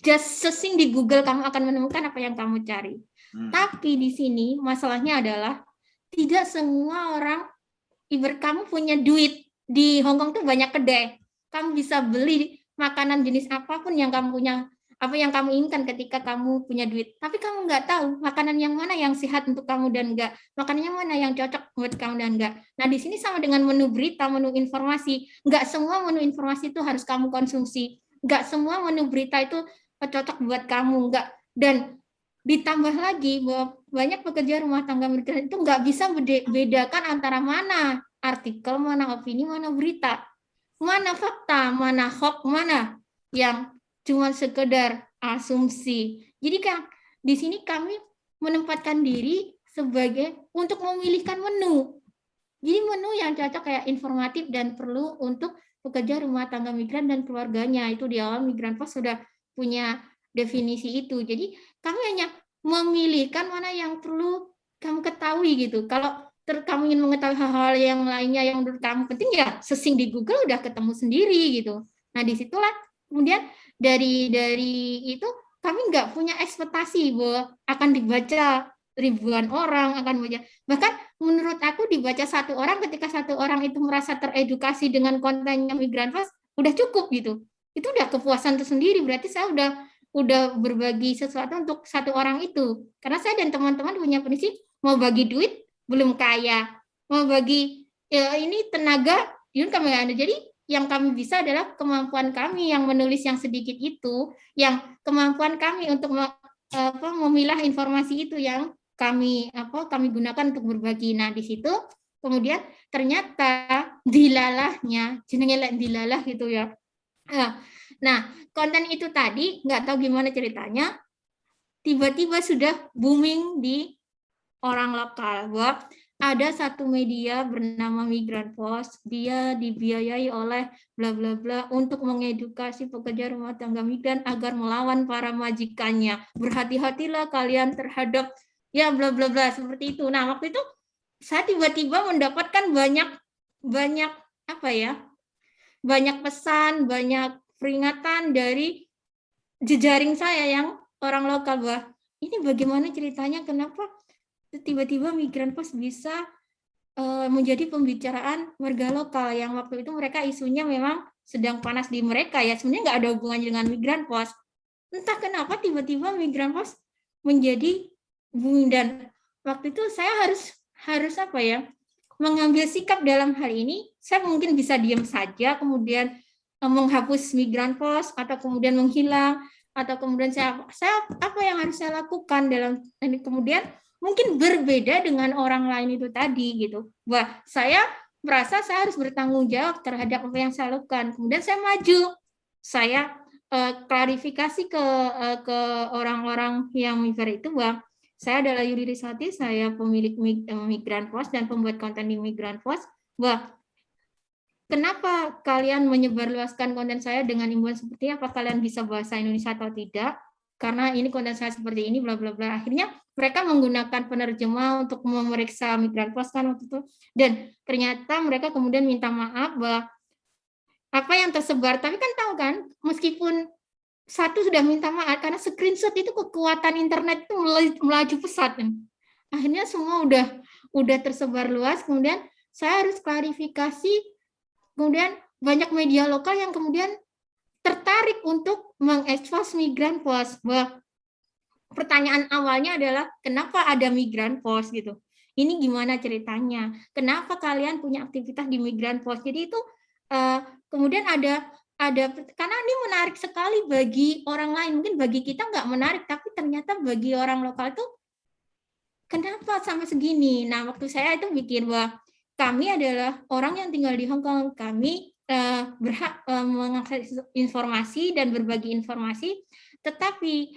Just searching di Google, kamu akan menemukan apa yang kamu cari. Tapi di sini masalahnya adalah tidak semua orang, ibarat kamu punya duit, di Hong Kong tuh banyak kedai. Kamu bisa beli makanan jenis apapun yang kamu punya, apa yang kamu inginkan ketika kamu punya duit. Tapi kamu nggak tahu makanan yang mana yang sehat untuk kamu dan enggak, makanan yang mana yang cocok buat kamu dan enggak. Nah, di sini sama dengan menu berita, menu informasi. Nggak semua menu informasi itu harus kamu konsumsi. Nggak semua menu berita itu cocok buat kamu, enggak. Dan ditambah lagi bahwa banyak pekerja rumah tangga migran itu nggak bisa bedakan antara mana artikel, mana opini, mana berita, mana fakta, mana hoax, mana yang cuma sekedar asumsi. Jadi kan di sini kami menempatkan diri sebagai untuk memilihkan menu. Jadi menu yang cocok kayak informatif dan perlu untuk pekerja rumah tangga migran dan keluarganya. Itu di awal Migran Post sudah punya definisi itu. Jadi kami hanya memilihkan mana yang perlu kamu ketahui gitu. Kalau kamu ingin mengetahui hal-hal yang lainnya yang menurut kamu penting, ya searching di Google udah ketemu sendiri gitu. Nah, disitulah kemudian dari itu kami nggak punya ekspektasi bahwa akan dibaca ribuan orang, akan baca. Bahkan menurut aku dibaca satu orang, ketika satu orang itu merasa teredukasi dengan kontennya Migran Post, udah cukup gitu. Itu udah kepuasan tersendiri, berarti saya udah berbagi sesuatu untuk satu orang itu. Karena saya dan teman-teman punya prinsip, mau bagi duit belum kaya, mau bagi ya ini tenaga yun kami ada. Jadi yang kami bisa adalah kemampuan kami yang menulis yang sedikit itu, yang kemampuan kami untuk memilah informasi itu yang kami gunakan untuk berbagi. Nah, di situ kemudian ternyata dilalahnya jenenge dilalah gitu ya. Nah, konten itu tadi nggak tahu gimana ceritanya, tiba-tiba sudah booming di orang lokal. Bahwa ada satu media bernama Migran Post, dia dibiayai oleh bla bla bla untuk mengedukasi pekerja rumah tangga migran agar melawan para majikannya. Berhati-hatilah kalian terhadap ya bla bla bla seperti itu. Nah, waktu itu saya tiba-tiba mendapatkan banyak apa ya? Banyak pesan, banyak peringatan dari jejaring saya yang orang lokal, bahwa ini bagaimana ceritanya, kenapa tiba-tiba Migran Post bisa menjadi pembicaraan warga lokal yang waktu itu mereka isunya memang sedang panas di mereka ya, sebenarnya nggak ada hubungannya dengan Migran Post. Entah kenapa tiba-tiba Migran Post menjadi booming, dan waktu itu saya harus apa ya, mengambil sikap dalam hal ini. Saya mungkin bisa diam saja kemudian menghapus Migran Post atau kemudian menghilang, atau kemudian saya apa yang harus saya lakukan dalam ini. Kemudian mungkin berbeda dengan orang lain itu tadi gitu. Wah, saya merasa saya harus bertanggung jawab terhadap apa yang saya lakukan. Kemudian saya maju, saya klarifikasi ke orang-orang yang migran itu, bahwa saya adalah Yuli Risati, saya pemilik Migran Post dan pembuat konten di Migran Post, bahwa kenapa kalian menyebarluaskan konten saya dengan imbauan seperti apa, kalian bisa bahasa Indonesia atau tidak, karena ini konten saya seperti ini, bla bla bla. Akhirnya mereka menggunakan penerjemah untuk memeriksa Migran Post kan waktu itu, dan ternyata mereka kemudian minta maaf bahwa apa yang tersebar, tapi kan tahu kan, meskipun satu sudah minta maaf karena screenshot itu kekuatan internet itu melaju pesat kan. Akhirnya semua udah tersebar luas, kemudian saya harus klarifikasi, kemudian banyak media lokal yang kemudian tertarik untuk mengekspos Migran Post. Bahwa pertanyaan awalnya adalah kenapa ada Migran Post gitu. Ini gimana ceritanya? Kenapa kalian punya aktivitas di Migran Post? Jadi itu kemudian ada karena ini menarik sekali bagi orang lain. Mungkin bagi kita nggak menarik, tapi ternyata bagi orang lokal itu kenapa sampai segini. Nah, waktu saya itu mikir bahwa kami adalah orang yang tinggal di Hong Kong. Kami berhak mengakses informasi dan berbagi informasi, tetapi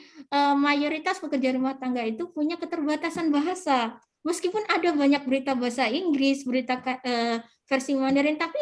mayoritas pekerja rumah tangga itu punya keterbatasan bahasa. Meskipun ada banyak berita bahasa Inggris, berita versi Mandarin, tapi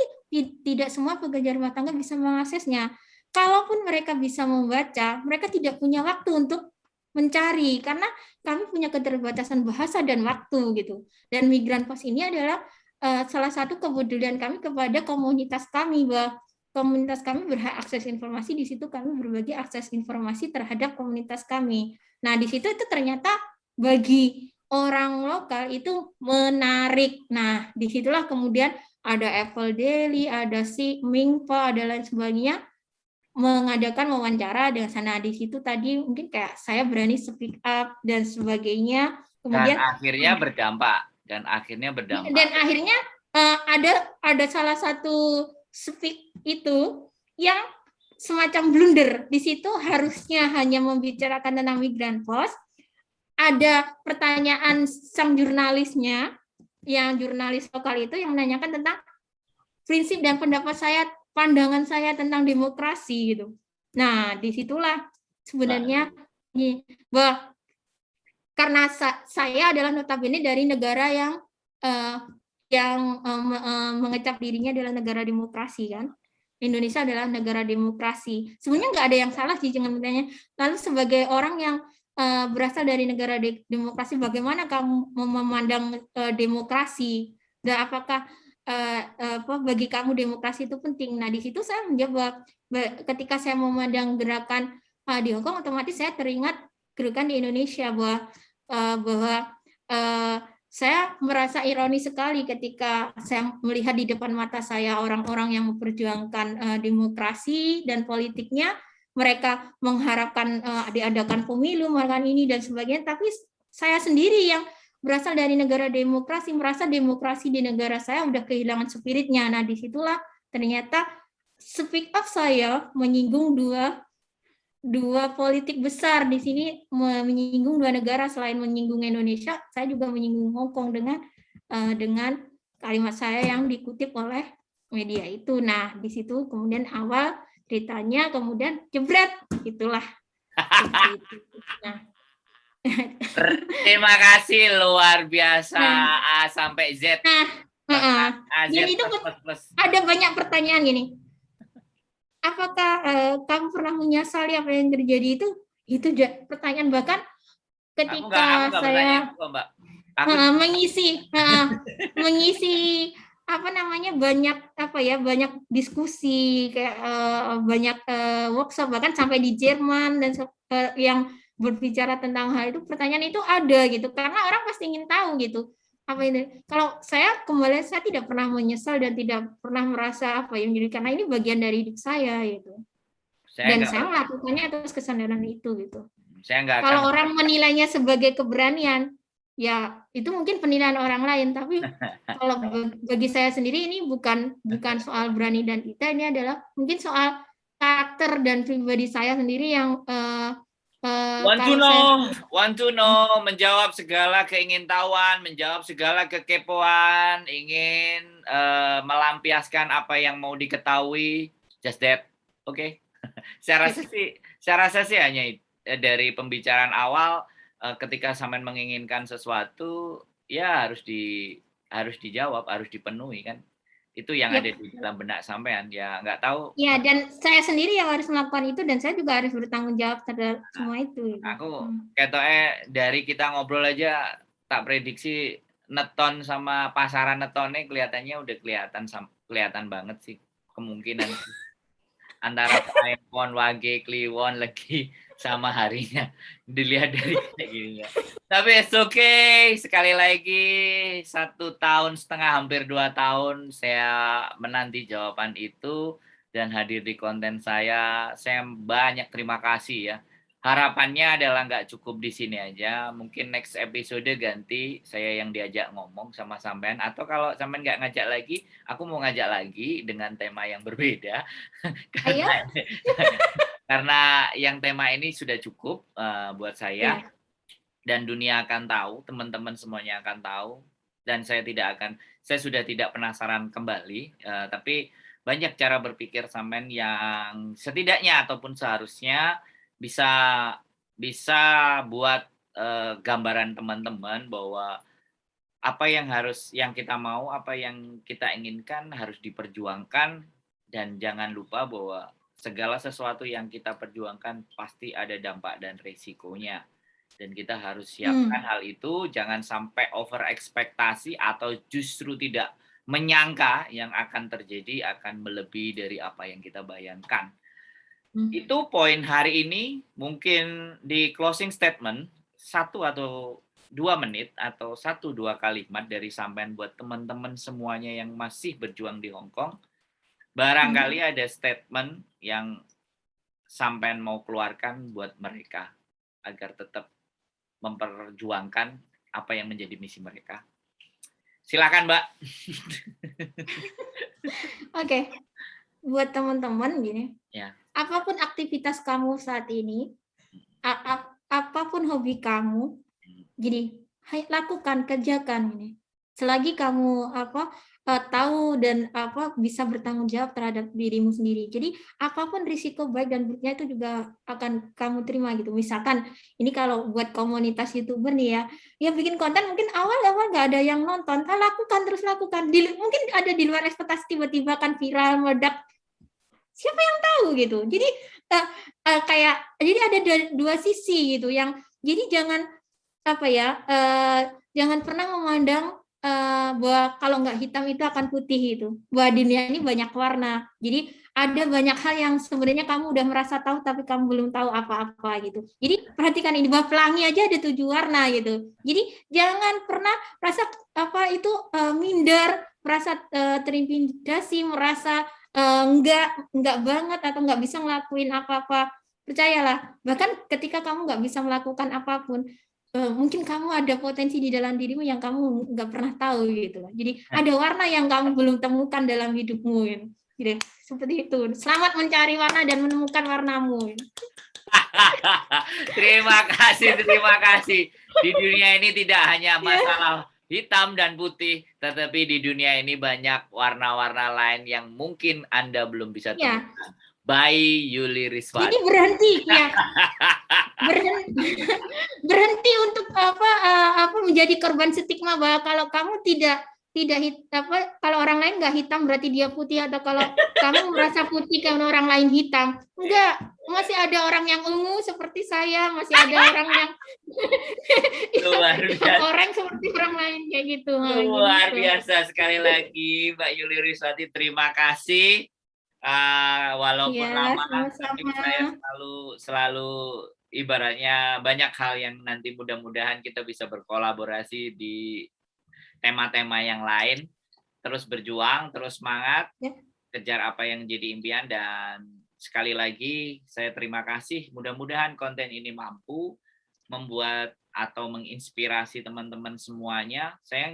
tidak semua pekerja rumah tangga bisa mengaksesnya. Kalaupun mereka bisa membaca, mereka tidak punya waktu untuk mencari karena kami punya keterbatasan bahasa dan waktu gitu. Dan Migran Post ini adalah salah satu kepedulian kami kepada komunitas kami, bahwa komunitas kami berhak akses informasi, di situ kami berbagi akses informasi terhadap komunitas kami. Nah, di situ itu ternyata bagi orang lokal itu menarik. Nah, disitulah kemudian ada Apple Daily, ada si Mingpa, ada lain sebagainya, mengadakan wawancara dengan sana. Di situ tadi mungkin kayak saya berani speak up dan sebagainya. Kemudian Dan akhirnya berdampak. Dan akhirnya ada salah satu speak itu yang semacam blunder. Di situ harusnya hanya membicarakan tentang migran pos. Ada pertanyaan sang jurnalisnya, yang jurnalis lokal itu yang menanyakan tentang prinsip dan pendapat saya, pandangan saya tentang demokrasi gitu. Nah, disitulah sebenarnya bahwa karena saya adalah notabene dari negara yang mengecap dirinya adalah negara demokrasi kan. Indonesia adalah negara demokrasi. Sebenarnya nggak ada yang salah sih dengan bertanya. Lalu sebagai orang yang berasal dari negara demokrasi, bagaimana kamu memandang demokrasi? Dan apakah bagi kamu demokrasi itu penting? Nah, di situ saya menjawab, ketika saya memandang gerakan di Hongkong, otomatis saya teringat gerakan di Indonesia, bahwa saya merasa ironis sekali ketika saya melihat di depan mata saya orang-orang yang memperjuangkan demokrasi dan politiknya, mereka mengharapkan diadakan pemilu, melakukan ini dan sebagainya, tapi saya sendiri yang berasal dari negara demokrasi, merasa demokrasi di negara saya udah kehilangan spiritnya. Nah, disitulah ternyata speak up saya menyinggung dua politik besar di sini, menyinggung dua negara. Selain menyinggung Indonesia, saya juga menyinggung Hongkong dengan kalimat saya yang dikutip oleh media itu. Nah, di situ kemudian awal ceritanya, kemudian jebret, itulah seperti itu. Nah, terima kasih luar biasa. A sampai Z. Dan itu ada banyak pertanyaan gini. Apakah kamu pernah menyesali apa yang terjadi itu? Itu pertanyaan, bahkan ketika saya mengisi apa namanya banyak diskusi, kayak banyak workshop, bahkan sampai di Jerman dan yang berbicara tentang hal itu, pertanyaan itu ada gitu, karena orang pasti ingin tahu gitu apa ini. Kalau saya kembali, saya tidak pernah menyesal dan tidak pernah merasa apa yang jadi, karena ini bagian dari hidup saya gitu. Dan saya melakukannya atas kesadaran itu gitu. Kalau orang menilainya sebagai keberanian, ya itu mungkin penilaian orang lain, tapi kalau bagi saya sendiri ini bukan soal berani dan kita, ini adalah mungkin soal karakter dan pribadi saya sendiri yang want to know, menjawab segala keingintahuan, menjawab segala kekepoan, ingin melampiaskan apa yang mau diketahui, just that, oke. Saya rasa sih hanya dari pembicaraan awal, ketika sampean menginginkan sesuatu, ya harus dijawab, harus dipenuhi kan. Itu yang ada di dalam benak sampean, ya nggak tahu. Ya, dan saya sendiri yang harus melakukan itu, dan saya juga harus bertanggung jawab terhadap semua itu. Aku ketoknya dari kita ngobrol aja tak prediksi neton sama pasaran netonnya kelihatannya udah kelihatan banget sih kemungkinan antara iPhone, Wage, Kliwon lagi sama harinya dilihat dari kayak gini ya. Tapi it's okay, sekali lagi 1 tahun setengah hampir 2 tahun saya menanti jawaban itu dan hadir di konten saya banyak terima kasih ya. Harapannya adalah nggak cukup di sini aja, mungkin next episode ganti saya yang diajak ngomong sama sampean, atau kalau sampean nggak ngajak lagi, aku mau ngajak lagi dengan tema yang berbeda. Karena yang tema ini sudah cukup buat saya, dan dunia akan tahu, teman-teman semuanya akan tahu, dan saya sudah tidak penasaran kembali, tapi banyak cara berpikir sampean yang setidaknya ataupun seharusnya bisa buat gambaran teman-teman bahwa apa yang kita mau, apa yang kita inginkan harus diperjuangkan, dan jangan lupa bahwa segala sesuatu yang kita perjuangkan pasti ada dampak dan resikonya. Dan kita harus siapkan hal itu, jangan sampai over ekspektasi atau justru tidak menyangka yang akan terjadi akan melebihi dari apa yang kita bayangkan. Itu poin hari ini. Mungkin di closing statement 1 atau 2 menit atau 1-2 kalimat dari sampean buat teman-teman semuanya yang masih berjuang di Hong Kong. Barangkali ada statement yang sampean mau keluarkan buat mereka agar tetap memperjuangkan apa yang menjadi misi mereka. Silakan, Mbak. Oke. Buat teman-teman gini. Ya. Apapun aktivitas kamu saat ini, apapun hobi kamu, gini, lakukan, kerjakan ini. Selagi kamu tahu dan bisa bertanggung jawab terhadap dirimu sendiri. Jadi apapun risiko baik dan buruknya itu juga akan kamu terima gitu. Misalkan ini kalau buat komunitas YouTuber nih ya bikin konten mungkin awal-awal nggak ada yang nonton, lakukan terus lakukan. Mungkin ada di luar ekspektasi, tiba-tiba akan viral, meledak. Siapa yang tahu gitu. Jadi jadi ada dua sisi gitu yang jadi jangan jangan pernah memandang bahwa kalau nggak hitam itu akan putih itu. Bahwa dunia ini banyak warna. Jadi ada banyak hal yang sebenarnya kamu udah merasa tahu tapi kamu belum tahu apa-apa gitu. Jadi perhatikan ini, bahwa pelangi aja ada 7 warna gitu. Jadi jangan pernah merasa minder, merasa terintimidasi, merasa enggak banget atau nggak bisa ngelakuin apa-apa. Percayalah, bahkan ketika kamu nggak bisa melakukan apapun, mungkin kamu ada potensi di dalam dirimu yang kamu nggak pernah tahu gitu. Jadi ada warna yang kamu belum temukan dalam hidupmu gitu. Jadi seperti itu. Selamat mencari warna dan menemukan warnamu. Terima kasih. Di dunia ini tidak hanya masalah hitam dan putih, tetapi di dunia ini banyak warna-warna lain yang mungkin Anda belum bisa temukan. By Yuli Rizwati. Jadi berhenti ya. Berhenti untuk menjadi korban stigma bahwa kalau kamu tidak kalau orang lain nggak hitam berarti dia putih, atau kalau kamu merasa putih karena orang lain hitam. Enggak, masih ada orang yang ungu seperti saya, masih ada orang yang orang seperti orang lain kayak gitu. Luar biasa sekali lagi Mbak Yuli Rizwati, terima kasih. Walaupun lama, tapi saya selalu ibaratnya banyak hal yang nanti mudah-mudahan kita bisa berkolaborasi di tema-tema yang lain. Terus berjuang, terus semangat, kejar apa yang jadi impian. Dan sekali lagi saya terima kasih. Mudah-mudahan konten ini mampu membuat atau menginspirasi teman-teman semuanya. Saya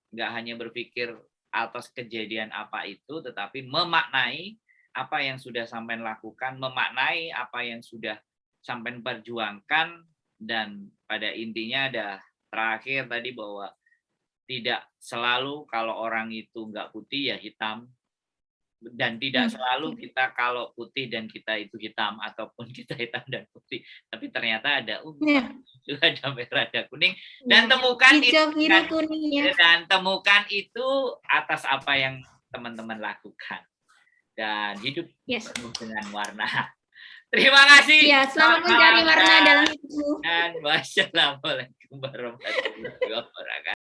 nggak hanya berpikir atas kejadian apa itu, tetapi memaknai apa yang sudah sampai lakukan, memaknai apa yang sudah sampai perjuangkan, dan pada intinya ada terakhir tadi bahwa tidak selalu kalau orang itu nggak putih ya hitam, dan tidak selalu kita kalau putih dan kita itu hitam, ataupun kita hitam dan putih, tapi ternyata ada ada merah, ada kuning, dan temukan itu atas apa yang teman-teman lakukan, dan hidup penuh dengan warna. Terima kasih. Ya, selamat mencari warna dalam hidupmu. Dan wassalamualaikum warahmatullahi wabarakatuh.